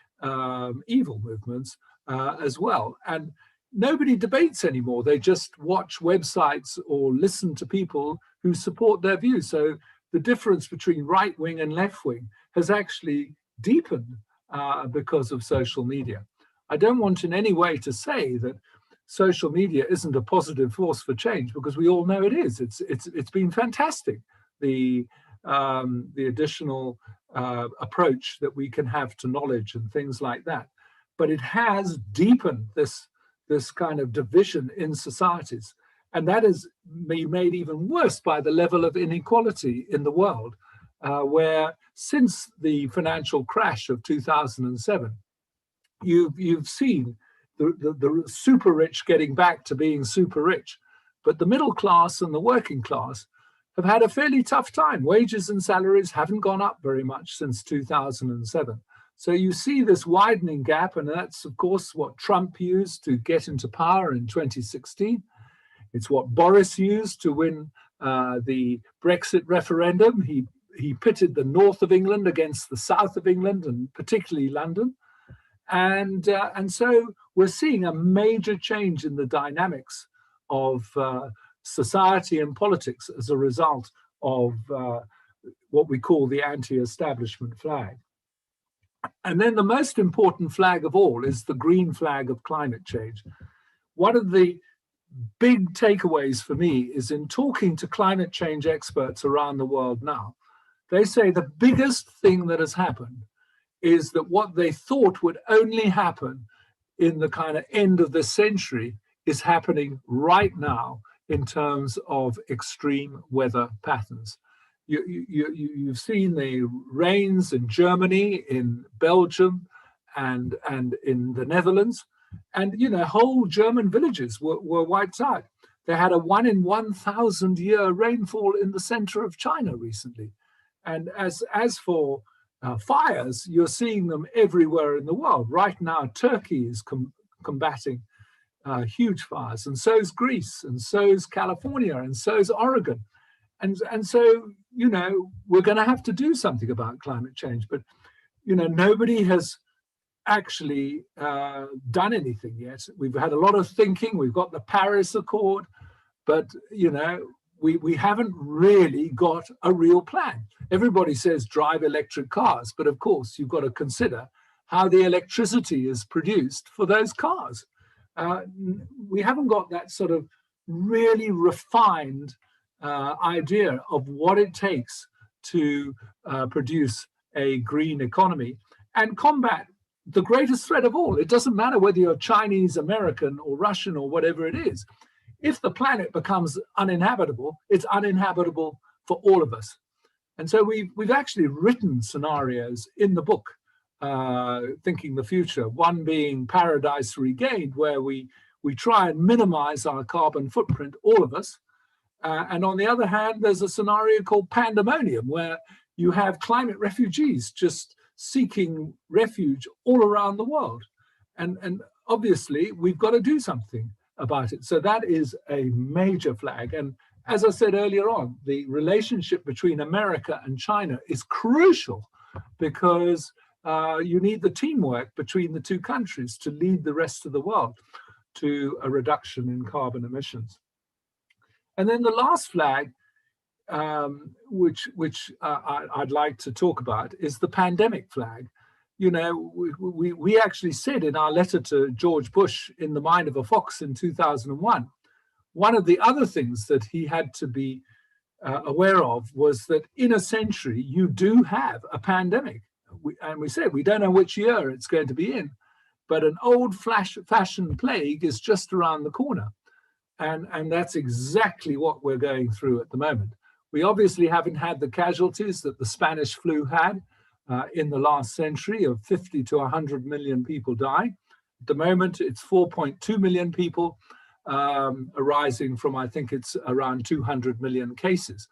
evil movements as well. And nobody debates anymore. They just watch websites or listen to people who support their views. So the difference between right wing and left wing has actually deepened because of social media. I don't want in any way to say that social media isn't a positive force for change, because we all know it is. It's been fantastic, the additional approach that we can have to knowledge and things like that. But it has deepened this kind of division in societies. And that is made even worse by the level of inequality in the world, where since the financial crash of 2007, you've seen the super rich getting back to being super rich. But the middle class and the working class have had a fairly tough time. Wages and salaries haven't gone up very much since 2007. So you see this widening gap, and that's, of course, what Trump used to get into power in 2016. It's what Boris used to win the Brexit referendum. He pitted the north of England against the south of England, and particularly London. And so we're seeing a major change in the dynamics of society and politics as a result of what we call the anti-establishment flag. And then the most important flag of all is the green flag of climate change. One of the big takeaways for me is in talking to climate change experts around the world now, they say the biggest thing that has happened is that what they thought would only happen in the kind of end of the century is happening right now in terms of extreme weather patterns. You've seen the rains in Germany, in Belgium, and in the Netherlands, and whole German villages were wiped out. They had a 1 in 1,000 year rainfall in the center of China recently, and as for fires, you're seeing them everywhere in the world. Right now, Turkey is combating huge fires, and so is Greece, and so is California, and so is Oregon. And so, we're going to have to do something about climate change. But, nobody has actually done anything yet. We've had a lot of thinking. We've got the Paris Accord, but, we haven't really got a real plan. Everybody says drive electric cars, but of course, you've got to consider how the electricity is produced for those cars. We haven't got that sort of really refined idea of what it takes to produce a green economy and combat the greatest threat of all. It doesn't matter whether you're Chinese, American, or Russian, or whatever it is. if the planet becomes uninhabitable, it's uninhabitable for all of us. And so we've actually written scenarios in the book, thinking the future, one being Paradise Regained, where we try and minimize our carbon footprint, all of us. And on the other hand, there's a scenario called Pandemonium, where you have climate refugees just seeking refuge all around the world. And obviously, we've got to do something about it. So that is a major flag. And as I said earlier on, the relationship between America and China is crucial, because you need the teamwork between the two countries to lead the rest of the world to a reduction in carbon emissions. And then the last flag, which I'd like to talk about, is the pandemic flag. You know, we actually said in our letter to George Bush in The Mind of a Fox in 2001, one of the other things that he had to be aware of was that in a century, you do have a pandemic. And we said, we don't know which year it's going to be in, but an old-fashioned plague is just around the corner. And that's exactly what we're going through at the moment. We obviously haven't had the casualties that the Spanish flu had in the last century of 50 to 100 million people die. At the moment, it's 4.2 million people, arising from, I think it's around 200 million cases.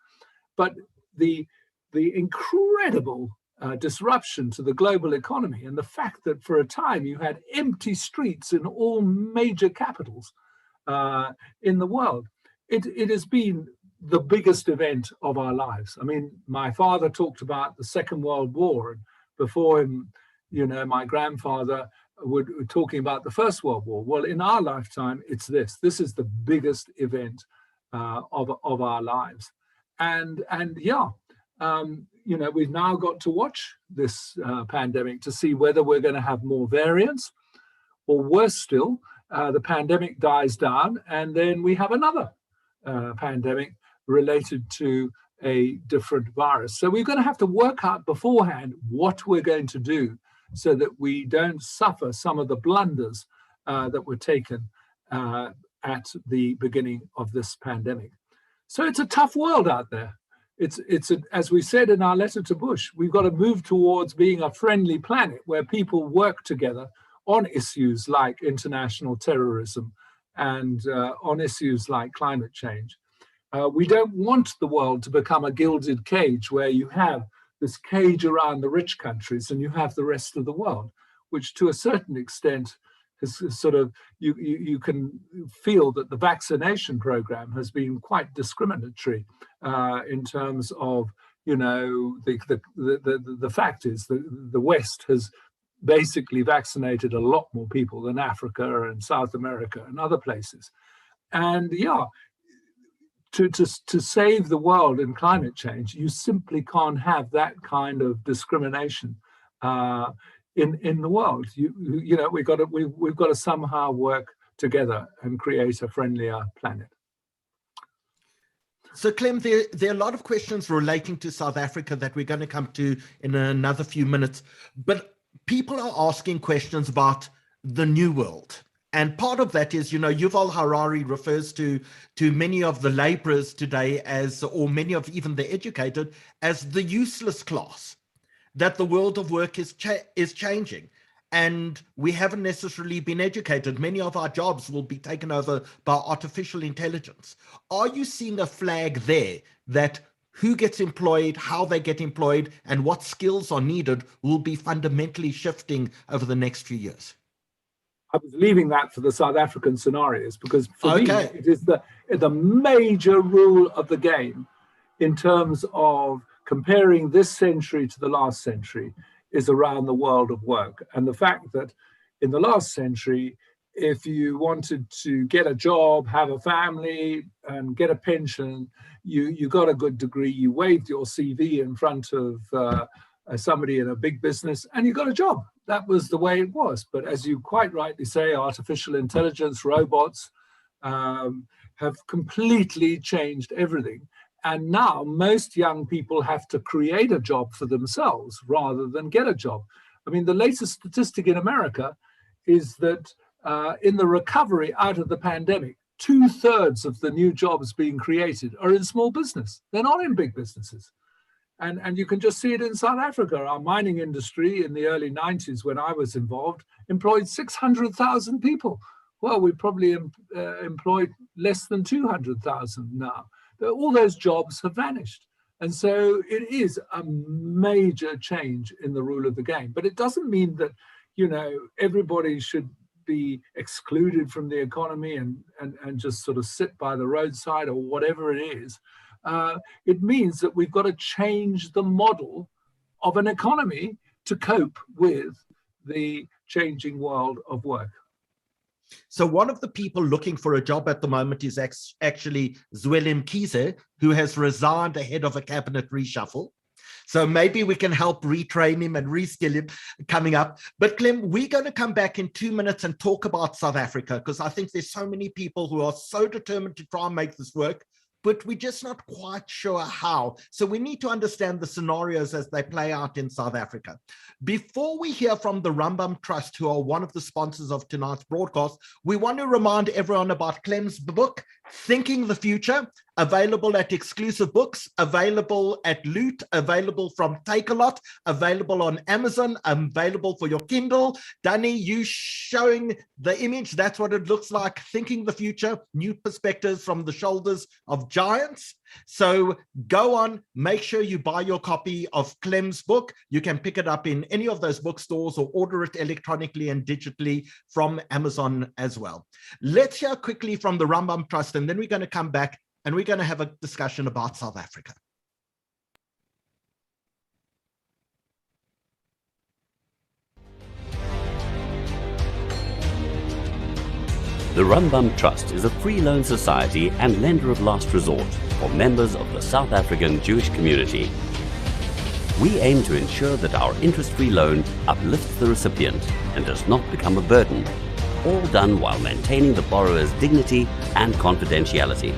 But the incredible disruption to the global economy, and the fact that for a time you had empty streets in all major capitals in the world, it has been the biggest event of our lives. I mean, my father talked about the Second World War, and before him, you know, my grandfather were talking about the First World War. Well, in our lifetime, it's this. This is the biggest event of our lives. And yeah, you know, we've now got to watch this pandemic to see whether we're going to have more variants, or worse still, the pandemic dies down and then we have another pandemic related to a different virus. So we're going to have to work out beforehand what we're going to do so that we don't suffer some of the blunders that were taken at the beginning of this pandemic. So it's a tough world out there. As we said in our letter to Bush, we've got to move towards being a friendly planet where people work together on issues like international terrorism and on issues like climate change. We don't want the world to become a gilded cage where you have this cage around the rich countries and you have the rest of the world, which to a certain extent is sort of, you can feel that the vaccination program has been quite discriminatory in terms of, you know, the fact is that the West has basically vaccinated a lot more people than Africa and South America and other places. And yeah, to save the world in climate change, you simply can't have that kind of discrimination in the world. You know, we've got to somehow work together and create a friendlier planet. So Clem, there are a lot of questions relating to South Africa that we're going to come to in another few minutes, but people are asking questions about the new world. And part of that is, you know, Yuval Harari refers to many of the laborers today as, or many of even the educated, as the useless class, that the world of work is changing. And we haven't necessarily been educated. Many of our jobs will be taken over by artificial intelligence. Are you seeing a flag there that who gets employed, how they get employed, and what skills are needed will be fundamentally shifting over the next few years? I was leaving that for the South African scenarios because for me, it is the major rule of the game in terms of comparing this century to the last century is around the world of work. And the fact that in the last century, if you wanted to get a job, have a family, and get a pension, you got a good degree, you waved your CV in front of somebody in a big business, and you got a job. That was the way it was. But as you quite rightly say, artificial intelligence, robots have completely changed everything. And now most young people have to create a job for themselves rather than get a job. I mean, the latest statistic in America is that in the recovery out of the pandemic, 2/3 of the new jobs being created are in small business. They're not in big businesses. And you can just see it in South Africa. Our mining industry in the early 90s, when I was involved, employed 600,000 people. Well, we probably employed less than 200,000 now. All those jobs have vanished. And so it is a major change in the rule of the game. But it doesn't mean that, everybody should be excluded from the economy and just sort of sit by the roadside or whatever it is. It means that we've got to change the model of an economy to cope with the changing world of work. So one of the people looking for a job at the moment is actually Zweli Mkhize, who has resigned ahead of a cabinet reshuffle. So maybe we can help retrain him and reskill him coming up. But Clem, we're going to come back in 2 minutes and talk about South Africa, because I think there's so many people who are so determined to try and make this work, but we're just not quite sure how. So we need to understand the scenarios as they play out in South Africa. Before we hear from the Rambam Trust, who are one of the sponsors of tonight's broadcast, we want to remind everyone about Clem's book, Thinking the Future, available at Exclusive Books, available at Loot, available from Take-A-Lot, available on Amazon, available for your Kindle. Danny, you showing the image, that's what it looks like, Thinking the Future, new perspectives from the shoulders of giants. So go on, make sure you buy your copy of Clem's book. You can pick it up in any of those bookstores or order it electronically and digitally from Amazon as well. Let's hear quickly from the Rambam Trust, and then we're going to come back and we're going to have a discussion about South Africa. The Rambam Trust is a free loan society and lender of last resort for members of the South African Jewish community. We aim to ensure that our interest-free loan uplifts the recipient and does not become a burden, all done while maintaining the borrower's dignity and confidentiality.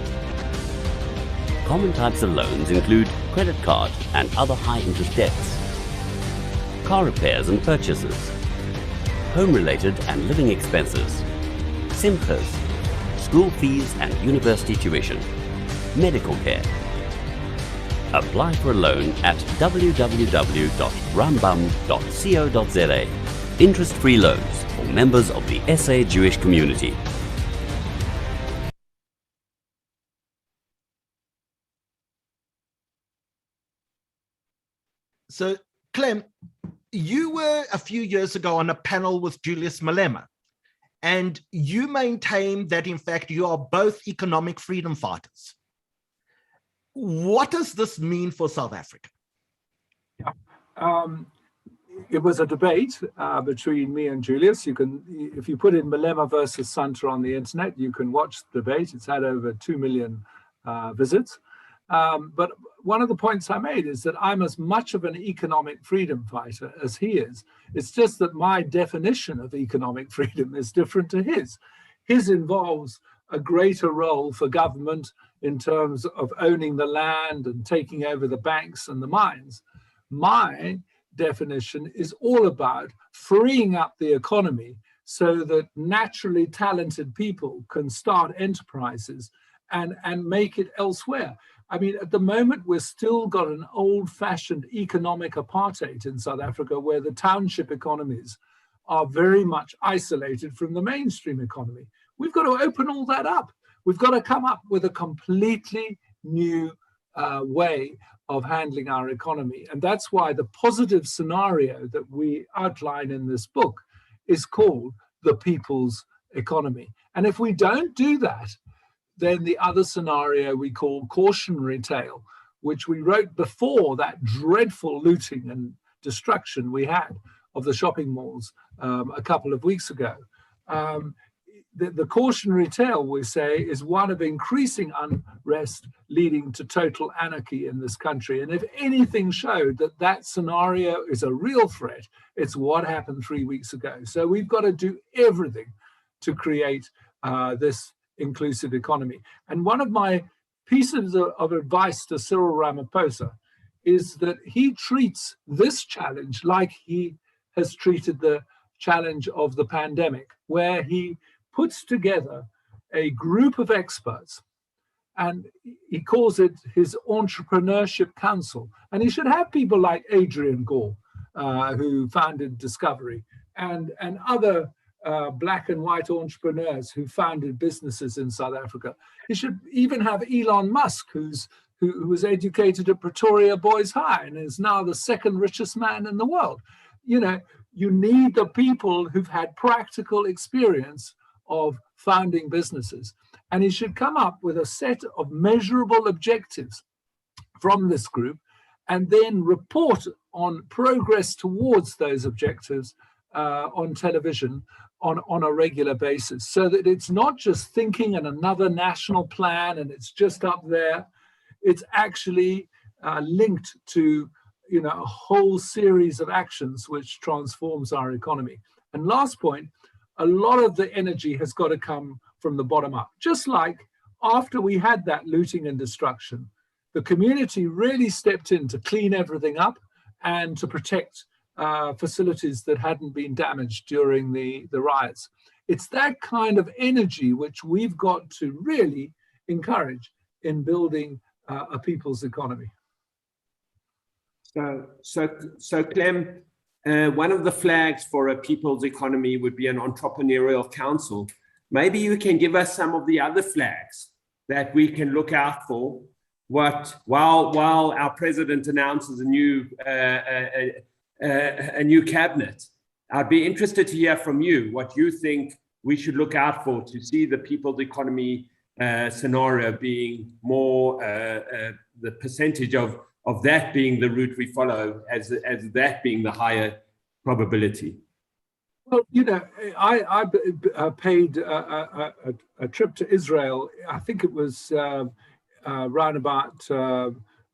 Common types of loans include credit card and other high-interest debts, car repairs and purchases, home-related and living expenses, simchas, school fees and university tuition, medical care. Apply for a loan at www.rambam.co.za. Interest-free loans for members of the SA Jewish community. So, Clem, you were a few years ago on a panel with Julius Malema, and you maintain that, in fact, you are both economic freedom fighters. What does this mean for South Africa? Yeah. It was a debate between me and Julius. You can, if you put in Malema versus Sunter on the internet, you can watch the debate. It's had over 2 million visits. But one of the points I made is that I'm as much of an economic freedom fighter as he is. It's just that my definition of economic freedom is different to his. His involves a greater role for government in terms of owning the land and taking over the banks and the mines. My definition is all about freeing up the economy so that naturally talented people can start enterprises and make it elsewhere. I mean, at the moment, we've still got an old-fashioned economic apartheid in South Africa where the township economies are very much isolated from the mainstream economy. We've got to open all that up. We've got to come up with a completely new way of handling our economy. And that's why the positive scenario that we outline in this book is called the people's economy. And if we don't do that, then the other scenario we call cautionary tale, which we wrote before that dreadful looting and destruction we had of the shopping malls a couple of weeks ago. The cautionary tale, we say, is one of increasing unrest leading to total anarchy in this country. And if anything showed that that scenario is a real threat, it's what happened 3 weeks ago. So we've got to do everything to create this inclusive economy. And one of my pieces of advice to Cyril Ramaphosa is that he treats this challenge like he has treated the challenge of the pandemic, where he puts together a group of experts, and he calls it his Entrepreneurship Council. And he should have people like Adrian Gore, who founded Discovery, and other black and white entrepreneurs who founded businesses in South Africa. He should even have Elon Musk, who was educated at Pretoria Boys High and is now the second richest man in the world. You know, you need the people who've had practical experience of founding businesses. And he should come up with a set of measurable objectives from this group and then report on progress towards those objectives on television on a regular basis, so that it's not just thinking in another national plan and it's just up there. It's actually linked to, you know, a whole series of actions which transforms our economy. And last point, a lot of the energy has got to come from the bottom up. Just like after we had that looting and destruction, the community really stepped in to clean everything up and to protect facilities that hadn't been damaged during the riots. It's that kind of energy which we've got to really encourage in building a people's economy. So Clem, one of the flags for a people's economy would be an entrepreneurial council. Maybe you can give us some of the other flags that we can look out for. While our president announces a new cabinet, I'd be interested to hear from you what you think we should look out for to see the people's economy scenario being more the percentage of that being the route we follow as that being the higher probability. Well, you know, I paid a trip to Israel. I think it was around about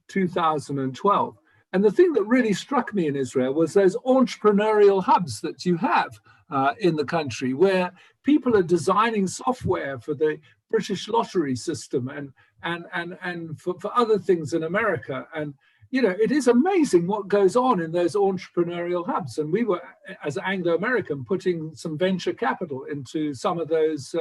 2012. And the thing that really struck me in Israel was those entrepreneurial hubs that you have in the country, where people are designing software for the British lottery system and for other things in America. And, you know, it is amazing what goes on in those entrepreneurial hubs. And we were, as Anglo-American, putting some venture capital into some of those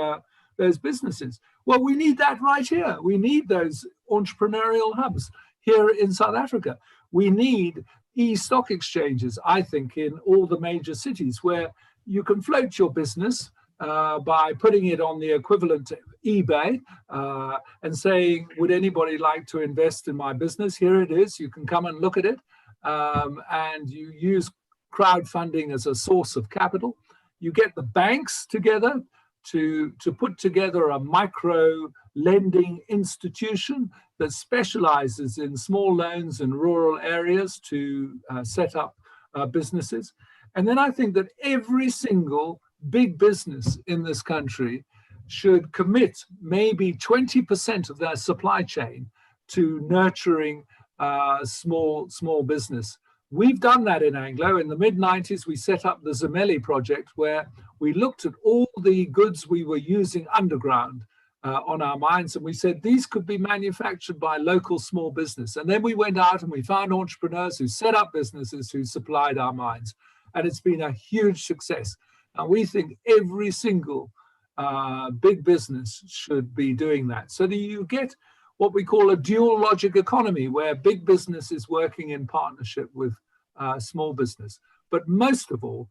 businesses. Well, we need that right here. We need those entrepreneurial hubs here in South Africa. We need e-stock exchanges, I think, in all the major cities where you can float your business by putting it on the equivalent to eBay and saying, would anybody like to invest in my business? Here it is. You can come and look at it. And you use crowdfunding as a source of capital. You get the banks together to put together a micro lending institution that specializes in small loans in rural areas to set up businesses. And then I think that every single big business in this country should commit maybe 20% of their supply chain to nurturing small business. We've done that in Anglo. In the mid-90s, we set up the Zimeli project, where we looked at all the goods we were using underground on our mines, and we said these could be manufactured by local small business. And then we went out and we found entrepreneurs who set up businesses who supplied our mines. And it's been a huge success. And we think every single big business should be doing that, so that you get what we call a dual logic economy, where big business is working in partnership with small business. But most of all,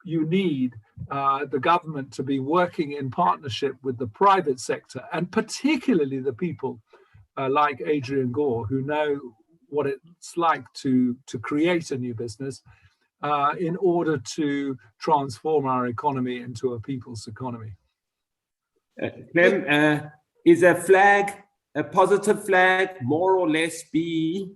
you need the government to be working in partnership with the private sector, and particularly the people like Adrian Gore, who know what it's like to create a new business in order to transform our economy into a people's economy. Clem, is a positive flag more or less B?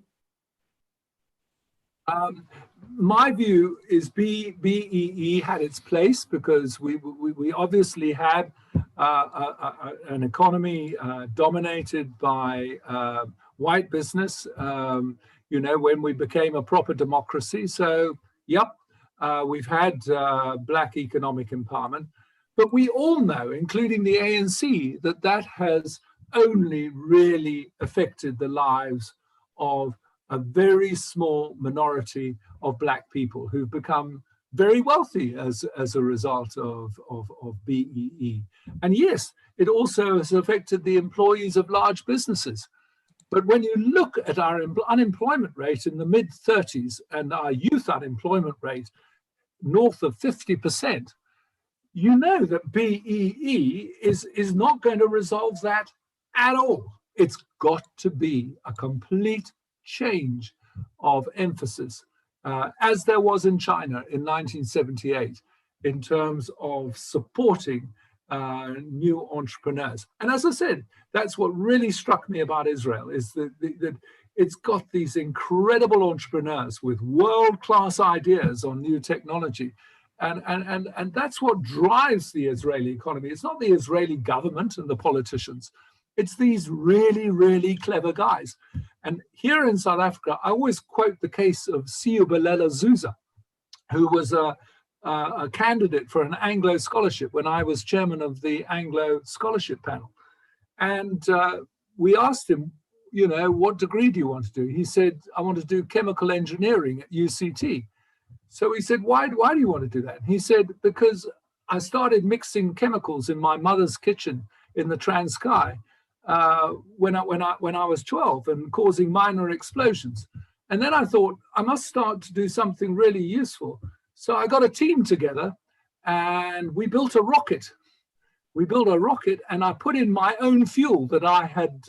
My view is BEE had its place, because we obviously had an economy dominated by white business, you know, when we became a proper democracy. So, yep, we've had black economic empowerment. But we all know, including the ANC, that has only really affected the lives of a very small minority of black people who've become very wealthy as a result of BEE. And yes, it also has affected the employees of large businesses. But when you look at our unemployment rate in the mid-30s and our youth unemployment rate north of 50%, you know that BEE is not going to resolve that at all. It's got to be a complete change of emphasis, as there was in China in 1978, in terms of supporting new entrepreneurs. And as I said, that's what really struck me about Israel, is that it's got these incredible entrepreneurs with world-class ideas on new technology. And that's what drives the Israeli economy. It's not the Israeli government and the politicians. It's these really, really clever guys. And here in South Africa, I always quote the case of Siubelela Zuza, who was a candidate for an Anglo scholarship when I was chairman of the Anglo scholarship panel. And we asked him, you know, what degree do you want to do? He said, I want to do chemical engineering at UCT. So we said, why do you want to do that? He said, because I started mixing chemicals in my mother's kitchen in the Transkei when I was 12 and causing minor explosions. And then I thought, I must start to do something really useful. So I got a team together and we built a rocket. We built a rocket and I put in my own fuel that I had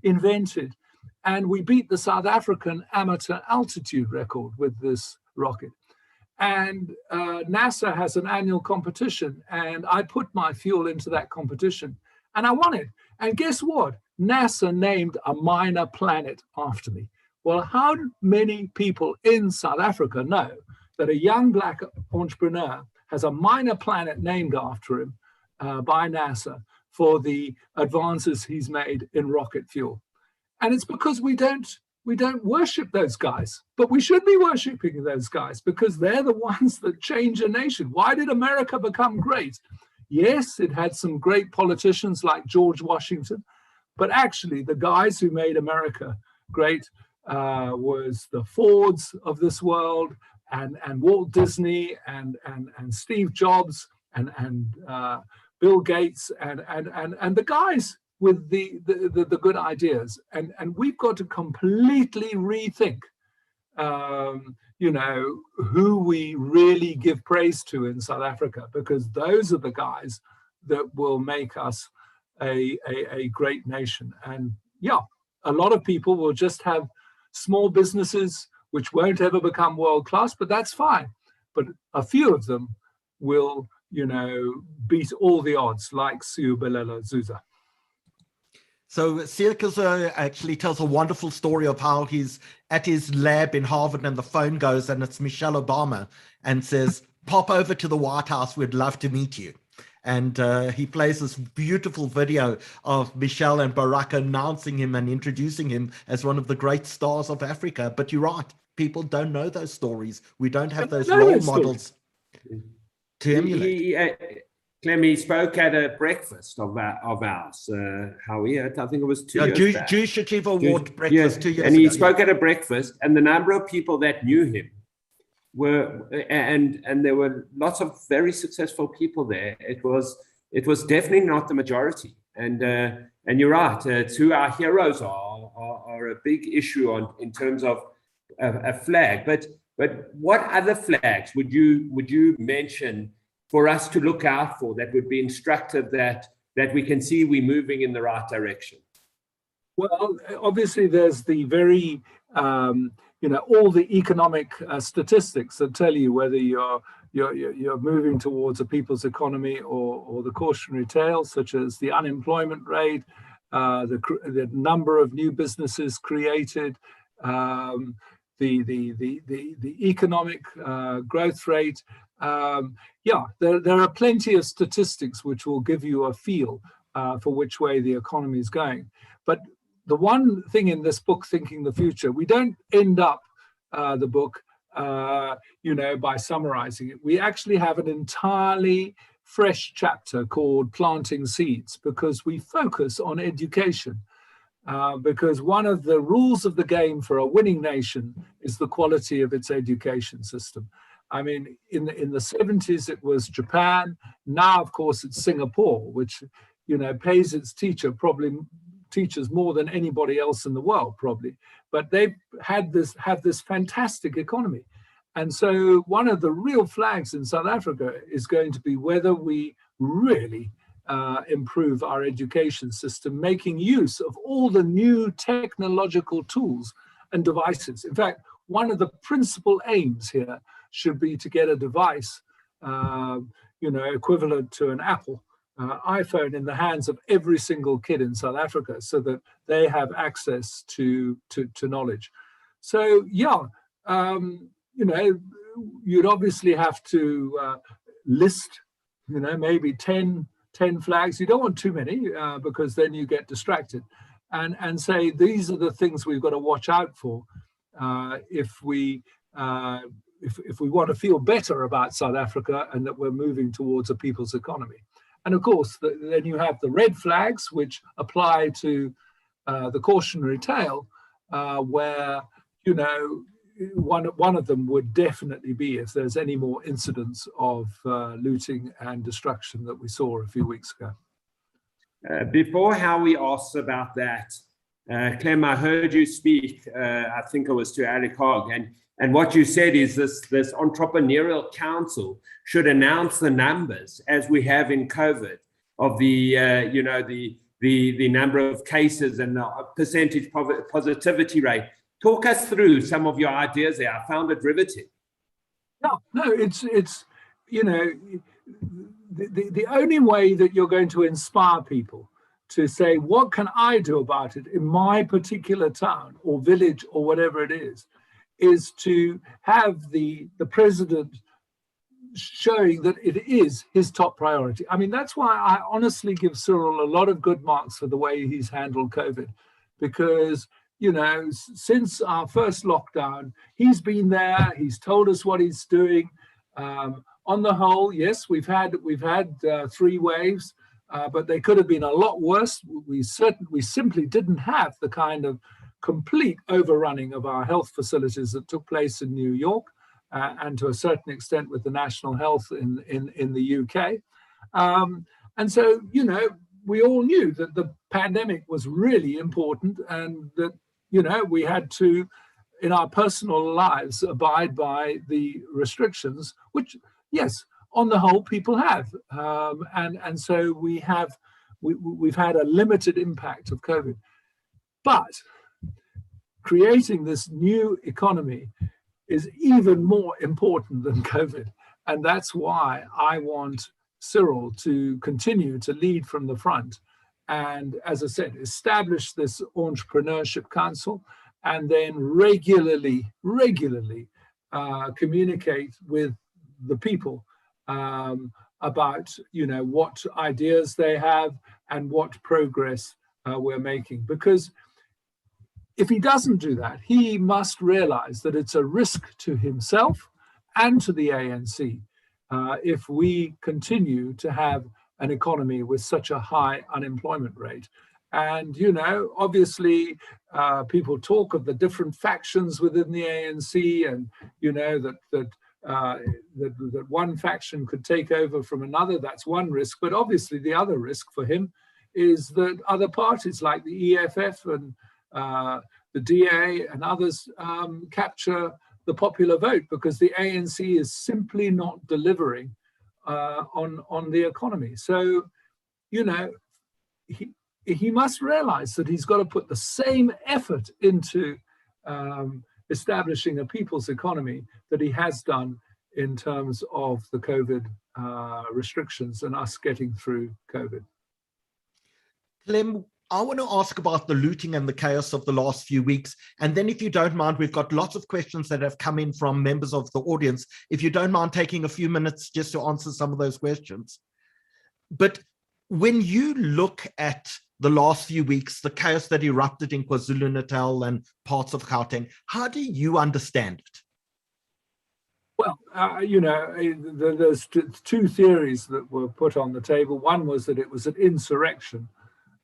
invented. And we beat the South African amateur altitude record with this rocket. And NASA has an annual competition and I put my fuel into that competition and I won it. And guess what? NASA named a minor planet after me. Well, how many people in South Africa know that a young black entrepreneur has a minor planet named after him by NASA for the advances he's made in rocket fuel? And it's because we don't worship those guys, but we should be worshiping those guys because they're the ones that change a nation. Why did America become great? Yes, it had some great politicians like George Washington, but actually the guys who made America great was the Fords of this world and Walt Disney and Steve Jobs and Bill Gates and the guys with the good ideas. And we've got to completely rethink who we really give praise to in South Africa, because those are the guys that will make us a great nation. And yeah, a lot of people will just have small businesses which won't ever become world-class, but that's fine. But a few of them will, beat all the odds, like Siubelela Zuza. So Sirkusa actually tells a wonderful story of how he's at his lab in Harvard and the phone goes and it's Michelle Obama and says, pop over to the White House, we'd love to meet you. And he plays this beautiful video of Michelle and Barack announcing him and introducing him as one of the great stars of Africa. But you're right, people don't know those stories. We don't have those role models to emulate. Clem, he spoke at a breakfast of ours, Howie, I think it was 2 years back. Jewish Achiever Award breakfast 2 years ago. And he spoke at a breakfast, and the number of people that knew him were, and there were lots of very successful people there. It was definitely not the majority. And you're right, it's who our heroes are a big issue in terms of a flag. But what other flags would you mention for us to look out for that would be instructive that we can see we're moving in the right direction? Well, obviously there's the very, all the economic statistics that tell you whether you're moving towards a people's economy or the cautionary tale, such as the unemployment rate, the number of new businesses created, the economic growth rate. There are plenty of statistics which will give you a feel for which way the economy is going. But the one thing in this book, Thinking the Future, we don't end up the book, by summarizing it. We actually have an entirely fresh chapter called Planting Seeds, because we focus on education. Because one of the rules of the game for a winning nation is the quality of its education system. I mean, in the 70s, it was Japan. Now, of course, it's Singapore, which, you know, pays its teachers more than anybody else in the world, probably. But they've have this fantastic economy. And so one of the real flags in South Africa is going to be whether we really improve our education system, making use of all the new technological tools and devices. In fact, one of the principal aims here should be to get a device, you know, equivalent to an Apple iPhone in the hands of every single kid in South Africa, so that they have access to knowledge. So, yeah, you know, you'd obviously have to list, you know, maybe 10 flags. You don't want too many because then you get distracted, and say these are the things we've got to watch out for if we want to feel better about South Africa and that we're moving towards a people's economy. And of course, then you have the red flags, which apply to the cautionary tale, where, you know, one of them would definitely be if there's any more incidents of looting and destruction that we saw a few weeks ago. Before Howie asks about that, Clem, I heard you speak, I think it was to Alec Hogg, and what you said is this Entrepreneurial Council should announce the numbers, as we have in COVID, of the, you know, the number of cases and the percentage positivity rate. Talk us through some of your ideas there. I found it riveting. No, it's you know, the only way that you're going to inspire people to say, what can I do about it in my particular town or village or whatever it is to have the president showing that it is his top priority. I mean, that's why I honestly give Cyril a lot of good marks for the way he's handled COVID, because, you know, since our first lockdown, he's been there. He's told us what he's doing. On the whole, yes, we've had 3 waves, but they could have been a lot worse. We simply didn't have the kind of complete overrunning of our health facilities that took place in New York, and to a certain extent with the national health in the UK. And so, you know, we all knew that the pandemic was really important, and that, you know, we had to, in our personal lives, abide by the restrictions, which, yes, on the whole, people have. And so we've had a limited impact of COVID. But creating this new economy is even more important than COVID. And that's why I want Cyril to continue to lead from the front. And as I said, establish this Entrepreneurship Council, and then regularly communicate with the people about, you know, what ideas they have and what progress we're making. Because if he doesn't do that, he must realize that it's a risk to himself and to the ANC if we continue to have an economy with such a high unemployment rate. And, you know, obviously, people talk of the different factions within the ANC, and, you know, that one faction could take over from another. That's one risk. But obviously, the other risk for him is that other parties like the EFF and the DA and others capture the popular vote, because the ANC is simply not delivering on the economy. So, you know, he must realize that he's got to put the same effort into establishing a people's economy that he has done in terms of the COVID restrictions and us getting through COVID. Clem, I want to ask about the looting and the chaos of the last few weeks. And then if you don't mind, we've got lots of questions that have come in from members of the audience. If you don't mind taking a few minutes just to answer some of those questions. But when you look at the last few weeks, the chaos that erupted in KwaZulu-Natal and parts of Gauteng, how do you understand it? Well, you know, there's 2 theories that were put on the table. One was that it was an insurrection,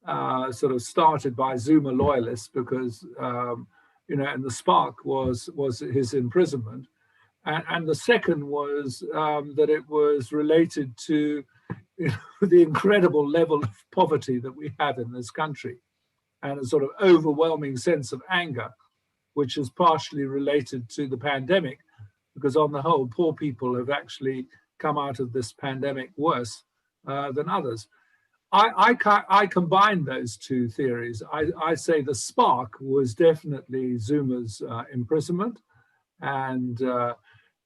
sort of started by Zuma loyalists, because, you know, and the spark was his imprisonment. And the second was that it was related to the incredible level of poverty that we have in this country, and a sort of overwhelming sense of anger, which is partially related to the pandemic, because on the whole, poor people have actually come out of this pandemic worse than others. I combine those two theories. I say the spark was definitely Zuma's imprisonment, and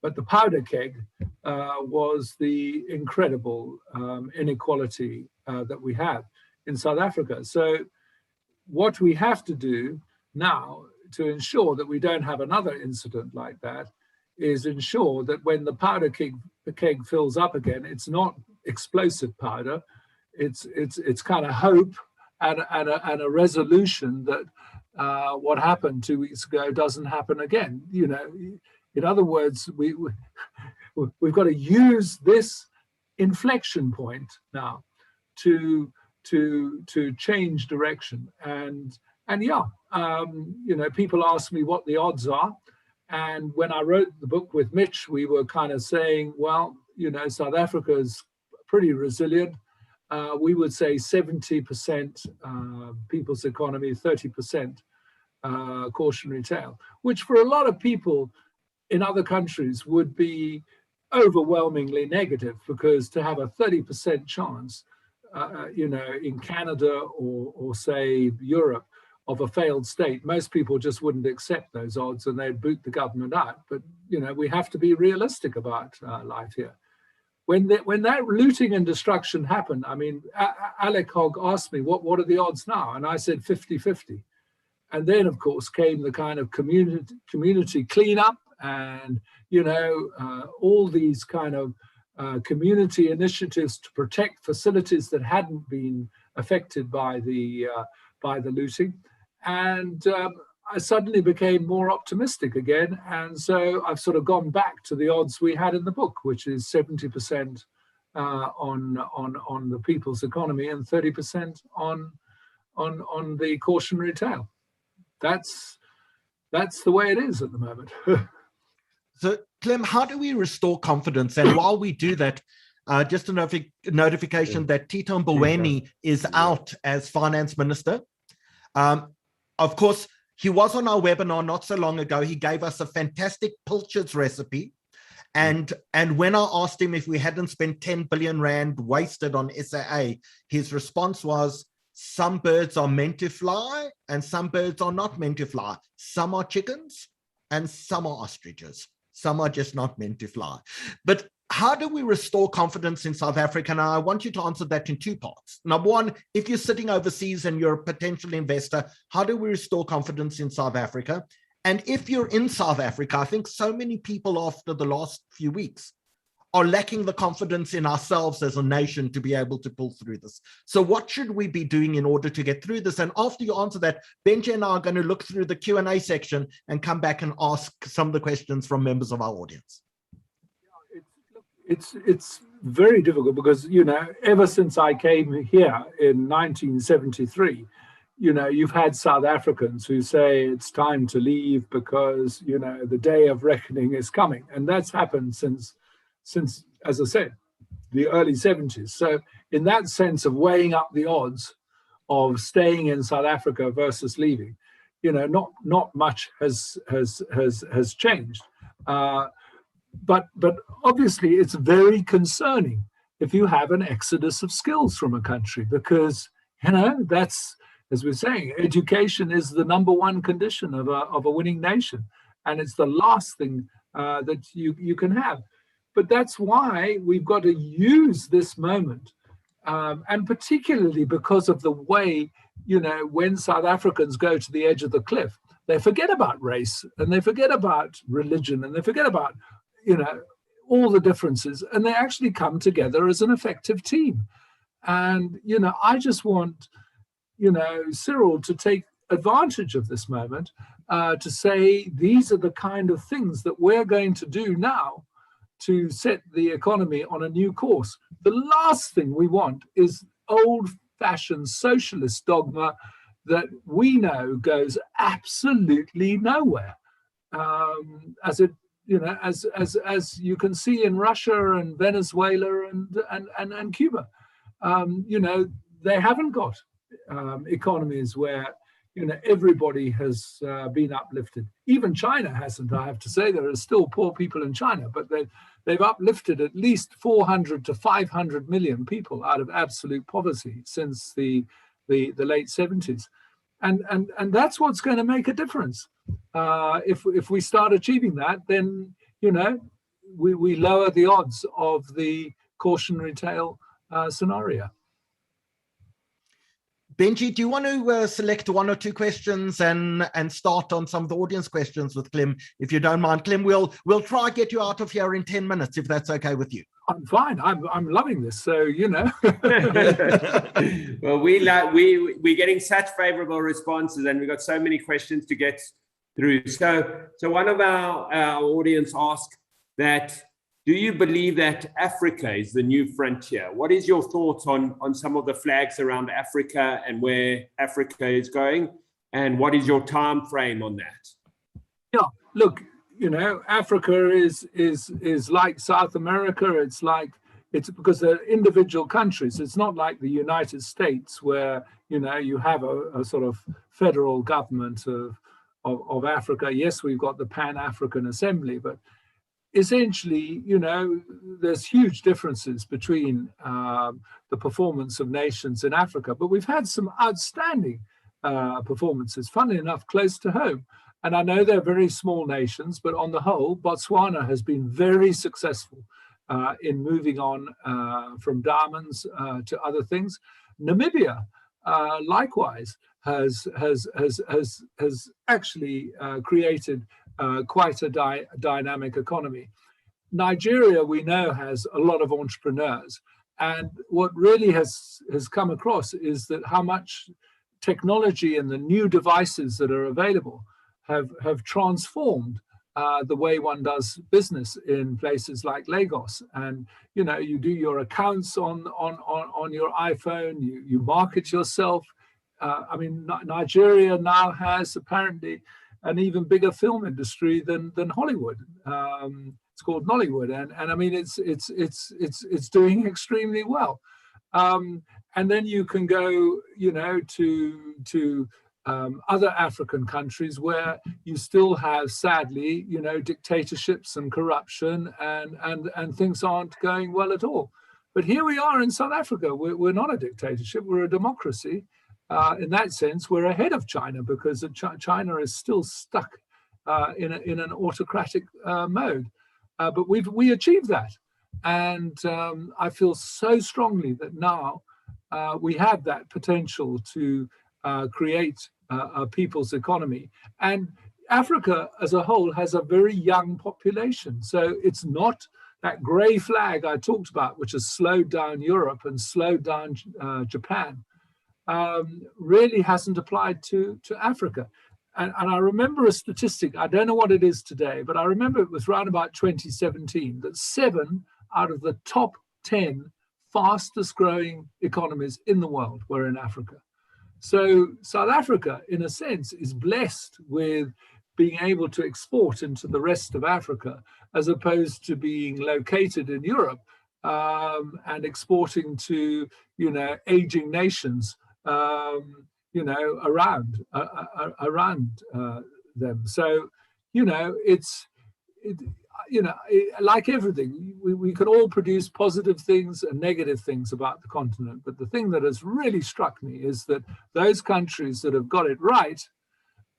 but the powder keg was the incredible inequality that we have in South Africa. So what we have to do now to ensure that we don't have another incident like that is ensure that when the powder keg fills up again, it's not explosive powder. It's kind of hope and a resolution that what happened 2 weeks ago doesn't happen again. You know, in other words, we've got to use this inflection point now to change direction. And yeah, you know, people ask me what the odds are. And when I wrote the book with Mitch, we were kind of saying, well, you know, South Africa is pretty resilient. We would say 70% people's economy, 30% cautionary tale, which for a lot of people in other countries would be overwhelmingly negative, because to have a 30% chance, you know, in Canada or say Europe, of a failed state, most people just wouldn't accept those odds and they'd boot the government out. But, you know, we have to be realistic about life here. When that looting and destruction happened, I mean, Alec Hogg asked me, what are the odds now? And I said 50-50. And then, of course, came the kind of community cleanup and, you know, all these kind of community initiatives to protect facilities that hadn't been affected by the looting. And I suddenly became more optimistic again. And so I've sort of gone back to the odds we had in the book, which is 70% on the people's economy and 30% on the cautionary tale. That's the way it is at the moment. So, Clem, how do we restore confidence? And while we do that, just a notification that Tito Mboweni is out as finance minister. Of course, he was on our webinar not so long ago. He gave us a fantastic pilchards recipe. And when I asked him if we hadn't spent 10 billion rand wasted on SAA, his response was, some birds are meant to fly and some birds are not meant to fly. Some are chickens and some are ostriches. Some are just not meant to fly. But how do we restore confidence in South Africa? And I want you to answer that in two parts. Number one, if you're sitting overseas and you're a potential investor, how do we restore confidence in South Africa? And if you're in South Africa, I think so many people after the last few weeks are lacking the confidence in ourselves as a nation to be able to pull through this. So what should we be doing in order to get through this? And after you answer that, Benji and I are going to look through the Q&A section and come back and ask some of the questions from members of our audience. It's very difficult because, you know, ever since I came here in 1973, you know, you've had South Africans who say it's time to leave because, you know, the day of reckoning is coming. And that's happened since, as I said, the early 70s. So in that sense of weighing up the odds of staying in South Africa versus leaving, you know, not much has changed. But obviously it's very concerning if you have an exodus of skills from a country, because, you know, that's, as we're saying, education is the number one condition of a winning nation. And it's the last thing that you can have. But that's why we've got to use this moment. And particularly because of the way, you know, when South Africans go to the edge of the cliff, they forget about race and they forget about religion and they forget about, you know, all the differences, and they actually come together as an effective team. And, you know, I just want, you know, Cyril to take advantage of this moment to say these are the kind of things that we're going to do now to set the economy on a new course. The last thing we want is old-fashioned socialist dogma that we know goes absolutely nowhere. As it you know, as you can see in Russia and Venezuela and Cuba, you know, they haven't got economies where, you know, everybody has been uplifted. Even China hasn't, I have to say. There are still poor people in China, but they've uplifted at least 400 to 500 million people out of absolute poverty since the late 70s. And that's what's going to make a difference. If we start achieving that, then, you know, we lower the odds of the cautionary tale scenario. Benji, do you want to select one or two questions and start on some of the audience questions with Clem, if you don't mind? Clem, we'll try to get you out of here in 10 minutes, if that's okay with you. I'm fine. I'm loving this. So, you know. Well, we're getting such favorable responses, and we've got so many questions to get through. So one of our audience asked that, do you believe that Africa is the new frontier? What is your thoughts on some of the flags around Africa and where Africa is going? And what is your time frame on that? Yeah, look, you know, Africa is like South America. It's because they're individual countries. It's not like the United States, where, you know, you have a sort of federal government of Africa. Yes, we've got the Pan-African Assembly, but essentially, you know, there's huge differences between the performance of nations in Africa. But we've had some outstanding performances, funnily enough, close to home. And I know they're very small nations, but on the whole, Botswana has been very successful in moving on from diamonds to other things. Namibia, likewise, has actually created quite a dynamic economy. Nigeria, we know, has a lot of entrepreneurs. And what really has come across is that how much technology and the new devices that are available have transformed the way one does business in places like Lagos. And, you know, you do your accounts on your iPhone, you market yourself. I mean, Nigeria now has apparently an even bigger film industry than Hollywood. It's called Nollywood, and I mean, it's doing extremely well. And then you can go, you know, to other African countries where you still have, sadly, you know, dictatorships and corruption, and things aren't going well at all. But here we are in South Africa. We're not a dictatorship. We're a democracy. In that sense, we're ahead of China, because China is still stuck in an autocratic mode. But we achieved that. And I feel so strongly that now we have that potential to create a people's economy. And Africa as a whole has a very young population. So it's not that grey flag I talked about, which has slowed down Europe and slowed down Japan. Really hasn't applied to Africa. And I remember a statistic, I don't know what it is today, but I remember it was around about 2017, that 7 out of the top 10 fastest growing economies in the world were in Africa. So South Africa, in a sense, is blessed with being able to export into the rest of Africa, as opposed to being located in Europe and exporting to, you know, aging nations, you know, around them. So, you know, like everything, we can all produce positive things and negative things about the continent. But the thing that has really struck me is that those countries that have got it right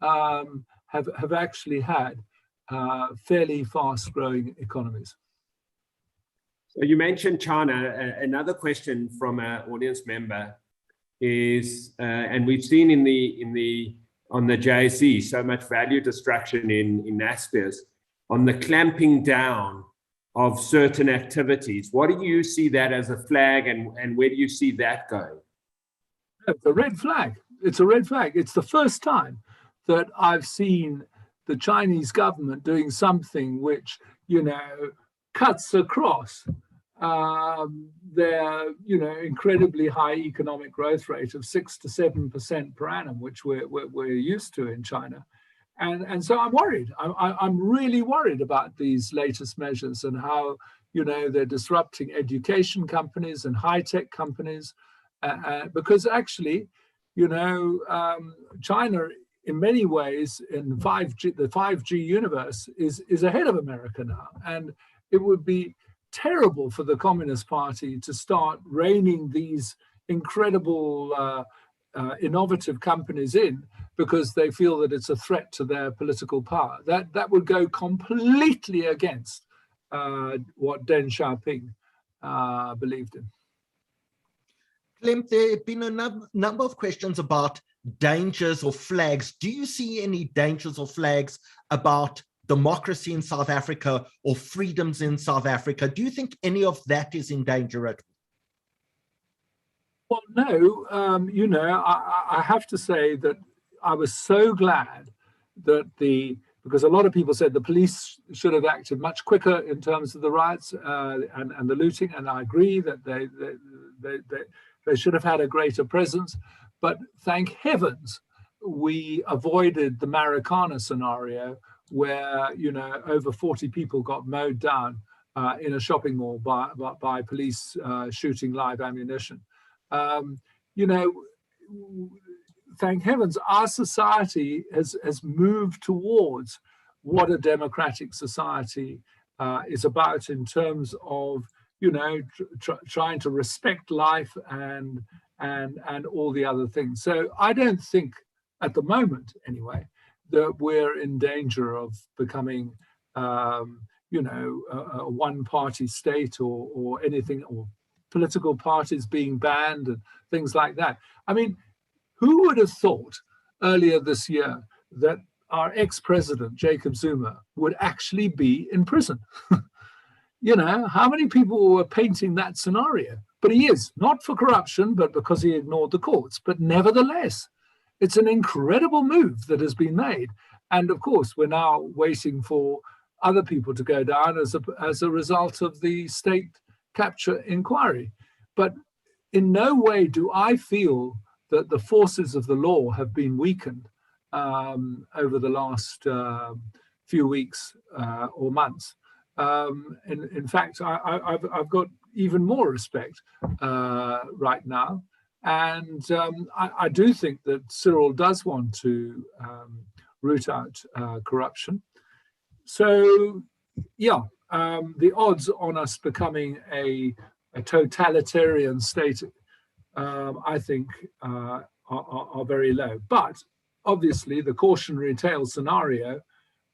have actually had fairly fast-growing economies. So you mentioned China. Another question from an audience member is, and we've seen on the JSE so much value destruction in Naspers, on the clamping down of certain activities. What do you see that as a flag, and where do you see that going? It's a red flag. It's a red flag. It's the first time that I've seen the Chinese government doing something which, you know, cuts across their, you know, incredibly high economic growth rate of 6 to 7% per annum, which we're used to in China, And so I'm worried. I'm really worried about these latest measures and how, they're disrupting education companies and high-tech companies, because actually, China, in many ways, in the 5G universe is ahead of America now. And it would be terrible for the Communist Party to start reining these incredible innovative companies in because they feel that it's a threat to their political power. That would go completely against what Deng Xiaoping believed in. Clem, there have been a number of questions about dangers or flags. Do you see any dangers or flags about democracy in South Africa or freedoms in South Africa? Do you think any of that is in danger at all? Well, no. I have to say that I was so glad that because a lot of people said the police should have acted much quicker in terms of the riots and the looting, and I agree that they should have had a greater presence. But thank heavens we avoided the Marikana scenario where, over 40 people got mowed down in a shopping mall by police shooting live ammunition. Thank heavens our society has moved towards what a democratic society is about in terms of, trying to respect life and all the other things. So I don't think at the moment, anyway, that we're in danger of becoming, a one-party state or anything, or political parties being banned and things like that. I mean, who would have thought earlier this year that our ex-president, Jacob Zuma, would actually be in prison? How many people were painting that scenario? But he is, not for corruption, but because he ignored the courts. But nevertheless, it's an incredible move that has been made. And of course, we're now waiting for other people to go down as a result of the state capture inquiry. But in no way do I feel that the forces of the law have been weakened over the last few weeks or months. In fact, I've got even more respect right now. And I do think that Cyril does want to root out corruption. So, the odds on us becoming a totalitarian state, I think, are very low. But obviously, the cautionary tale scenario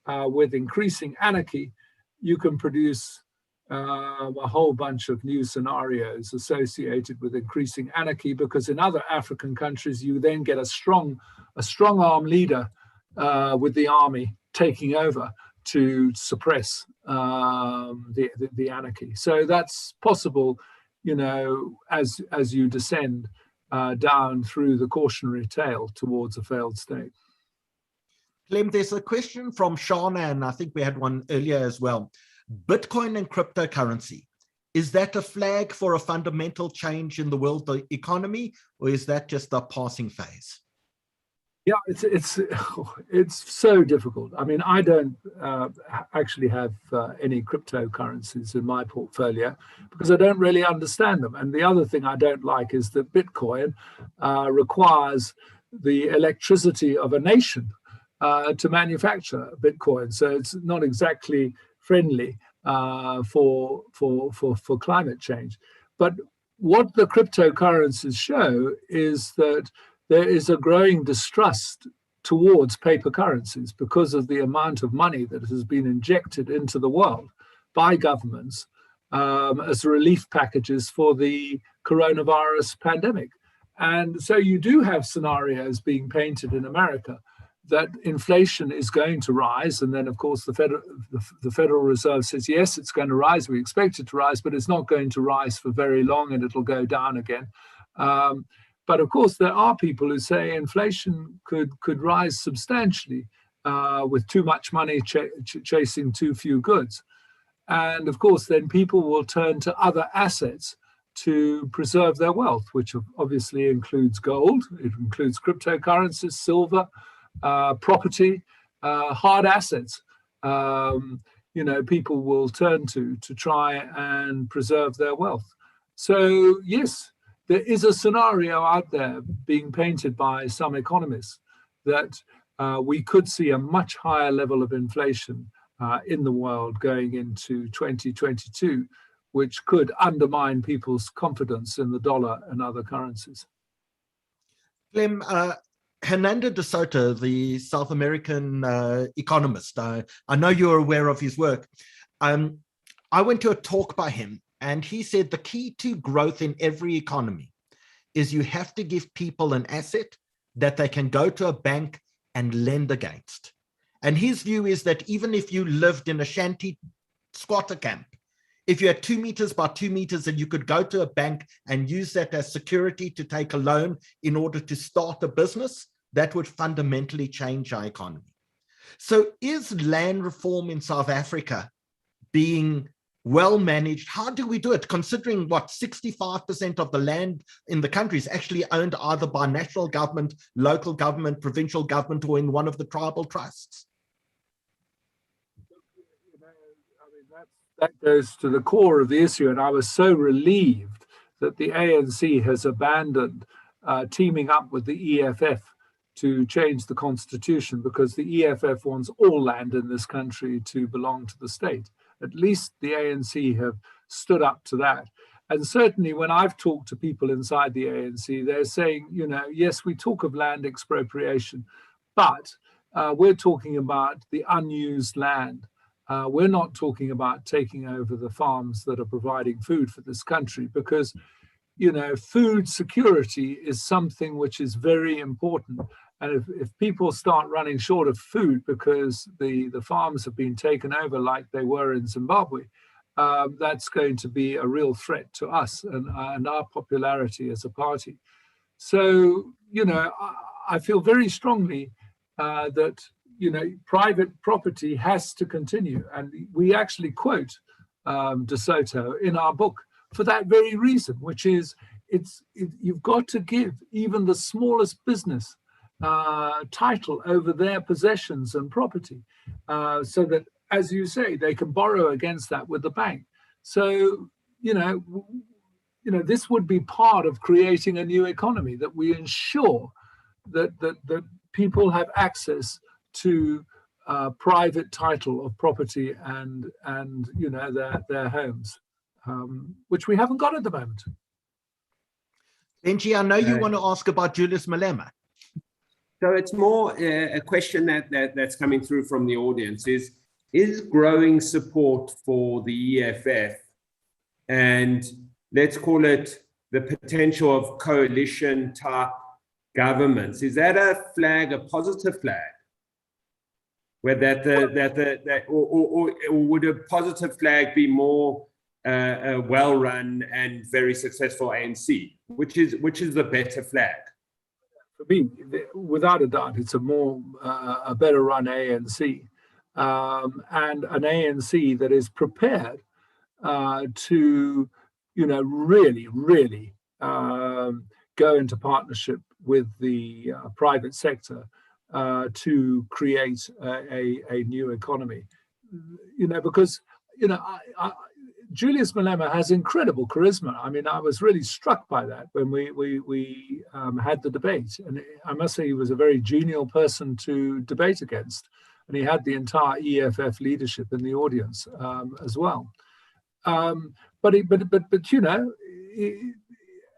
with increasing anarchy, you can produce a whole bunch of new scenarios associated with increasing anarchy, because in other African countries, you then get a strong arm leader with the army taking over to suppress the anarchy. So that's possible, as you descend down through the cautionary tale towards a failed state. Clem, there's a question from Shana, and I think we had one earlier as well. Bitcoin and cryptocurrency, is that a flag for a fundamental change in the world economy, or is that just a passing phase? Yeah, it's so difficult. I mean, I don't actually have any cryptocurrencies in my portfolio because I don't really understand them. And the other thing I don't like is that Bitcoin requires the electricity of a nation to manufacture Bitcoin. So it's not exactly friendly for climate change. But what the cryptocurrencies show is that there is a growing distrust towards paper currencies because of the amount of money that has been injected into the world by governments as relief packages for the coronavirus pandemic. And so you do have scenarios being painted in America that inflation is going to rise. And then, of course, the Federal Reserve says, yes, it's going to rise. We expect it to rise, but it's not going to rise for very long and it'll go down again. But of course, there are people who say inflation could rise substantially with too much money chasing too few goods. And of course, then people will turn to other assets to preserve their wealth, which obviously includes gold, it includes cryptocurrencies, silver, property, hard assets, people will turn to try and preserve their wealth. So yes, there is a scenario out there being painted by some economists that we could see a much higher level of inflation in the world going into 2022, which could undermine people's confidence in the dollar and other currencies. Clem, Hernando de Soto, the South American economist, I know you're aware of his work. I went to a talk by him, and he said the key to growth in every economy is you have to give people an asset that they can go to a bank and lend against. And his view is that even if you lived in a shanty squatter camp, if you had 2 meters by 2 meters and you could go to a bank and use that as security to take a loan in order to start a business, that would fundamentally change our economy. So is land reform in South Africa being well managed? How do we do it, considering what 65% of the land in the country is actually owned either by national government, local government, provincial government, or in one of the tribal trusts? That goes to the core of the issue, and I was so relieved that the ANC has abandoned teaming up with the EFF to change the constitution, because the EFF wants all land in this country to belong to the state. At least the ANC have stood up to that. And certainly when I've talked to people inside the ANC, they're saying, yes, we talk of land expropriation, but we're talking about the unused land. We're not talking about taking over the farms that are providing food for this country, because, food security is something which is very important. And if people start running short of food because the farms have been taken over like they were in Zimbabwe, that's going to be a real threat to us and our popularity as a party. So, I feel very strongly that private property has to continue. And we actually quote De Soto in our book for that very reason, which is you've got to give even the smallest business title over their possessions and property, so that, as you say, they can borrow against that with the bank. So, this would be part of creating a new economy, that we ensure that people have access to private title of property and their homes, which we haven't got at the moment. Benji, I know you want to ask about Julius Malema. So it's more a question that's coming through from the audience is growing support for the EFF, and let's call it the potential of coalition type governments. Is that a flag, a positive flag? Where or would a positive flag be more well-run and very successful ANC? Which is the better flag? For me, without a doubt, it's a better run ANC, and an ANC that is prepared to, really go into partnership with the private sector to create a new economy. Because Julius Malema has incredible charisma. I mean, I was really struck by that when we had the debate. And I must say he was a very genial person to debate against. And he had the entire EFF leadership in the audience as well. But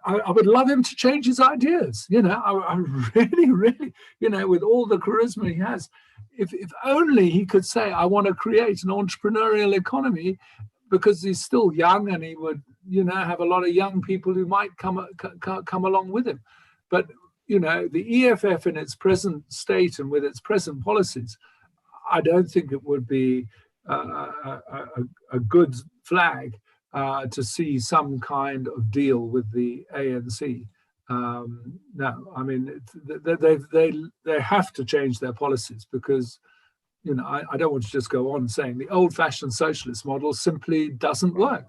I would love him to change his ideas. I really, with all the charisma he has, if only he could say, I want to create an entrepreneurial economy, because he's still young and he would, have a lot of young people who might come along with him. But, the EFF in its present state and with its present policies, I don't think it would be a good flag to see some kind of deal with the ANC. No, I mean, they have to change their policies, because I don't want to just go on saying the old-fashioned socialist model simply doesn't work.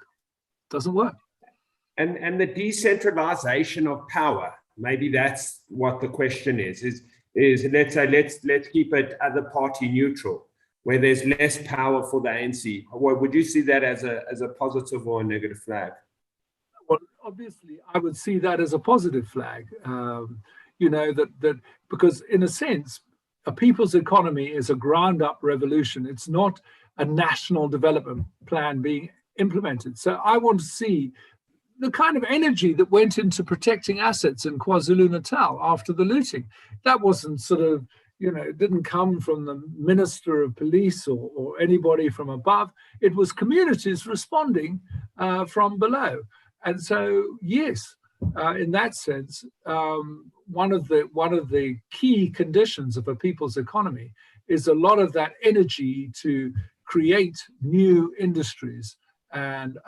And the decentralization of power, maybe that's what the question is is, let's say, let's keep it other party neutral, where there's less power for the ANC. Would you see that as a positive or a negative flag? Well, obviously, I would see that as a positive flag. You know, that because in a sense, a people's economy is a ground-up revolution. It's not a national development plan being implemented. So I want to see the kind of energy that went into protecting assets in KwaZulu-Natal after the looting. That wasn't sort of, you know, it didn't come from the Minister of Police or anybody from above. It was communities responding from below. And so, yes, in that sense, one of the key conditions of a people's economy is a lot of that energy to create new industries and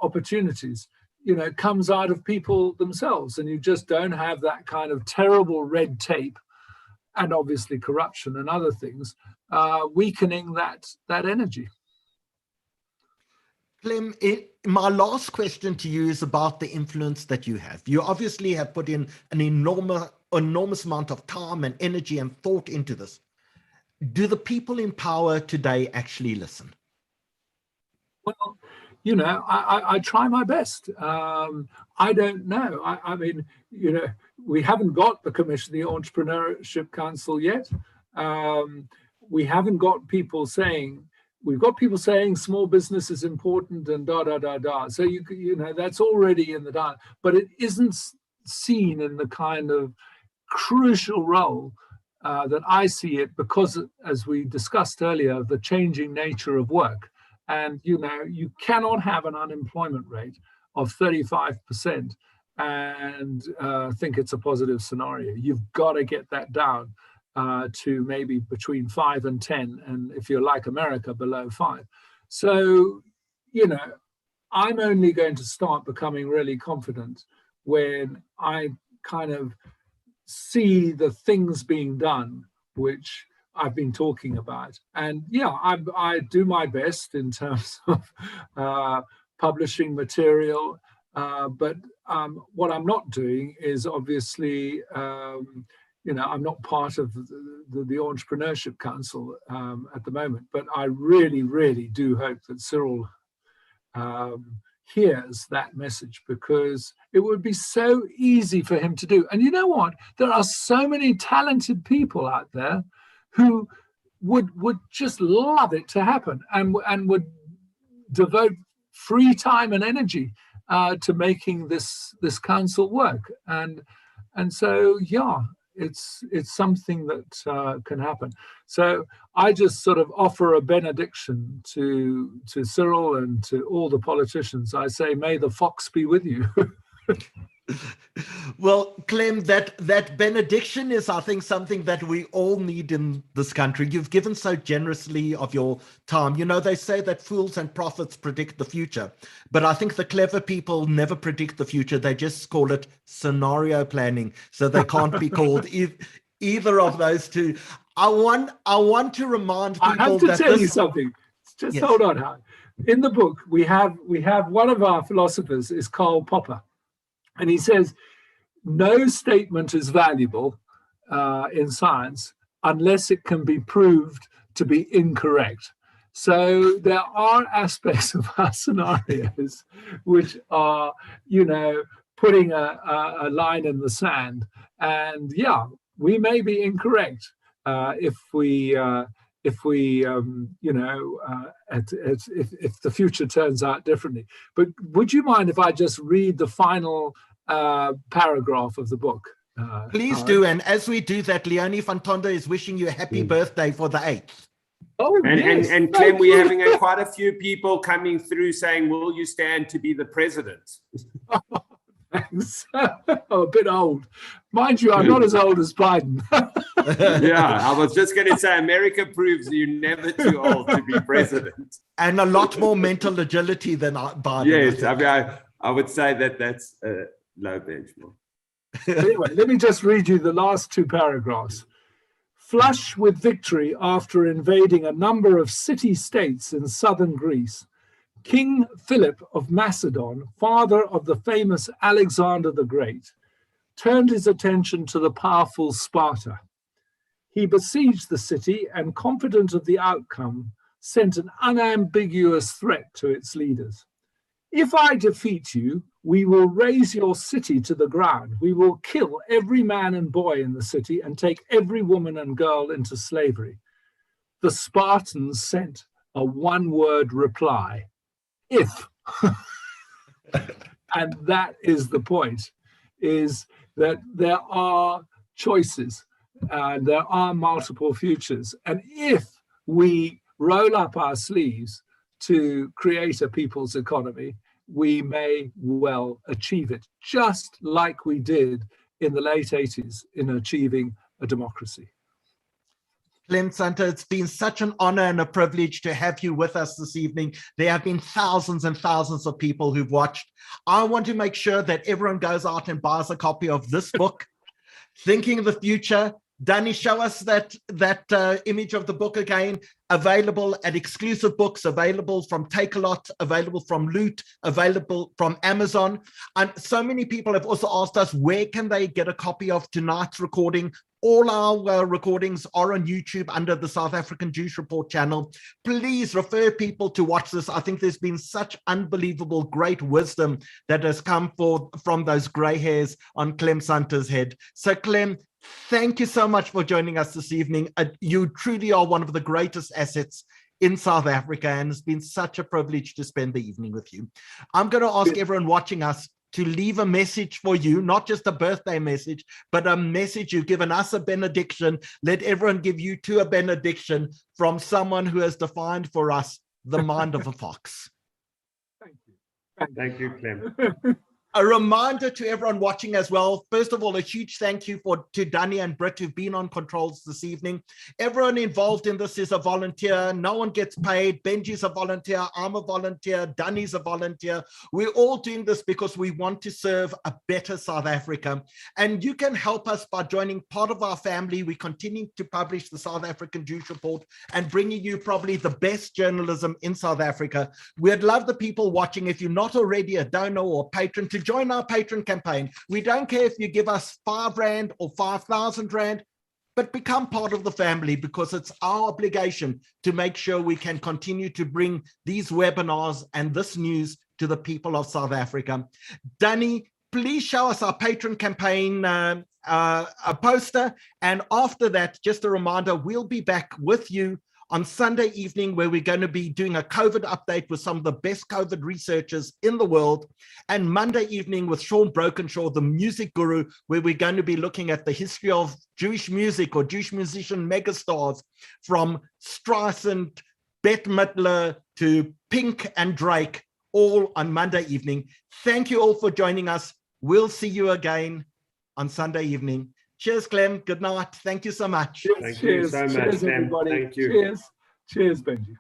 opportunities, you know, comes out of people themselves. And you just don't have that kind of terrible red tape and obviously corruption and other things weakening that energy. Clem, my last question to you is about the influence that you have. You obviously have put in an enormous amount of time and energy and thought into this. Do the people in power today actually listen? Well, you know, I try my best. I don't know. I mean, you know, we haven't got the commission, the Entrepreneurship Council yet. We haven't got people saying, we've got people saying small business is important and da. So, you know, that's already in the dialogue, but it isn't seen in the kind of crucial role that I see it because, as we discussed earlier, the changing nature of work. And, you know, you cannot have an unemployment rate of 35% and think it's a positive scenario. You've got to get that down to maybe between 5 and 10, and if you're like America, below 5. So, you know, I'm only going to start becoming really confident when I kind of see the things being done which I've been talking about. And yeah, I do my best in terms of publishing material, but what I'm not doing is obviously, you know, I'm not part of the Entrepreneurship Council at the moment, but I really, really do hope that Cyril hears that message, because it would be so easy for him to do. And you know what? There are so many talented people out there who would just love it to happen and would devote free time and energy to making this council work. And so, yeah, it's something that can happen. So I just sort of offer a benediction to Cyril and to all the politicians. I say, may the fox be with you. Well, Clem, that benediction is, I think, something that we all need in this country. You've given so generously of your time. You know, they say that fools and prophets predict the future, but I think the clever people never predict the future. They just call it scenario planning. So they can't be called either of those two. I want to remind people I have to tell you something. Just yes. Hold on, Howard. In the book, we have one of our philosophers is Karl Popper. And he says, no statement is valuable in science unless it can be proved to be incorrect. So there are aspects of our scenarios which are, you know, putting a line in the sand. And yeah, we may be incorrect if the future turns out differently. But would you mind if I just read the final paragraph of the book? Please do. And as we do that, Leonie van Tonder is wishing you a happy birthday for the 8th. Oh, yes. And Clem, we're having quite a few people coming through saying, will you stand to be the president? Thanks. Oh, a bit old. Mind you, I'm not as old as Biden. Yeah, I was just going to say, America proves you're never too old to be president. And a lot more mental agility than Biden. Yes, I would say that's a low benchmark. Anyway, let me just read you the last 2 paragraphs. Flush with victory after invading a number of city-states in southern Greece, King Philip of Macedon, father of the famous Alexander the Great, turned his attention to the powerful Sparta. He besieged the city and, confident of the outcome, sent an unambiguous threat to its leaders. If I defeat you, we will raze your city to the ground. We will kill every man and boy in the city and take every woman and girl into slavery. The Spartans sent a one-word reply, if. And that is the point, is that there are choices, there are multiple futures. And if we roll up our sleeves to create a people's economy, we may well achieve it, just like we did in the late 80s in achieving a democracy. Clem Sunter, it's been such an honor and a privilege to have you with us this evening. There have been thousands and thousands of people who've watched. I want to make sure that everyone goes out and buys a copy of this book, Thinking of the Future. Danny, show us that image of the book again, available at Exclusive Books, available from Take-A-Lot, available from Loot, available from Amazon. And so many people have also asked us, where can they get a copy of tonight's recording? All our recordings are on YouTube under the South African Jewish Report channel. Please refer people to watch this. I think there's been such unbelievable great wisdom that has come from those gray hairs on Clem Sunter's head. So Clem, thank you so much for joining us this evening. You truly are one of the greatest assets in South Africa, and it's been such a privilege to spend the evening with you. I'm going to ask everyone watching us to leave a message for you, not just a birthday message, but a message. You've given us a benediction. Let everyone give you too a benediction from someone who has defined for us the mind of a fox. Thank you. Thank you, Clem. A reminder to everyone watching as well. First of all, a huge thank you to Danny and Britt who've been on controls this evening. Everyone involved in this is a volunteer. No one gets paid. Benji's a volunteer. I'm a volunteer. Danny's a volunteer. We're all doing this because we want to serve a better South Africa. And you can help us by joining part of our family. We continue to publish the South African Jewish Report and bringing you probably the best journalism in South Africa. We'd love the people watching, if you're not already a donor or a patron, to join our patron campaign. We don't care if you give us 5 Rand or 5,000 Rand, but become part of the family, because it's our obligation to make sure we can continue to bring these webinars and this news to the people of South Africa. Danny, please show us our patron campaign a poster. And after that, just a reminder, we'll be back with you on Sunday evening, where we're going to be doing a COVID update with some of the best COVID researchers in the world, and Monday evening with Sean Brokenshaw, the music guru, where we're going to be looking at the history of Jewish music or Jewish musician megastars, from Streisand, Bette Midler to Pink and Drake, all on Monday evening. Thank you all for joining us. We'll see you again on Sunday evening. Cheers, Clem. Good night. Thank you so much. Thank you so much, Clem. Everybody. Thank you. Cheers. Cheers, Benji.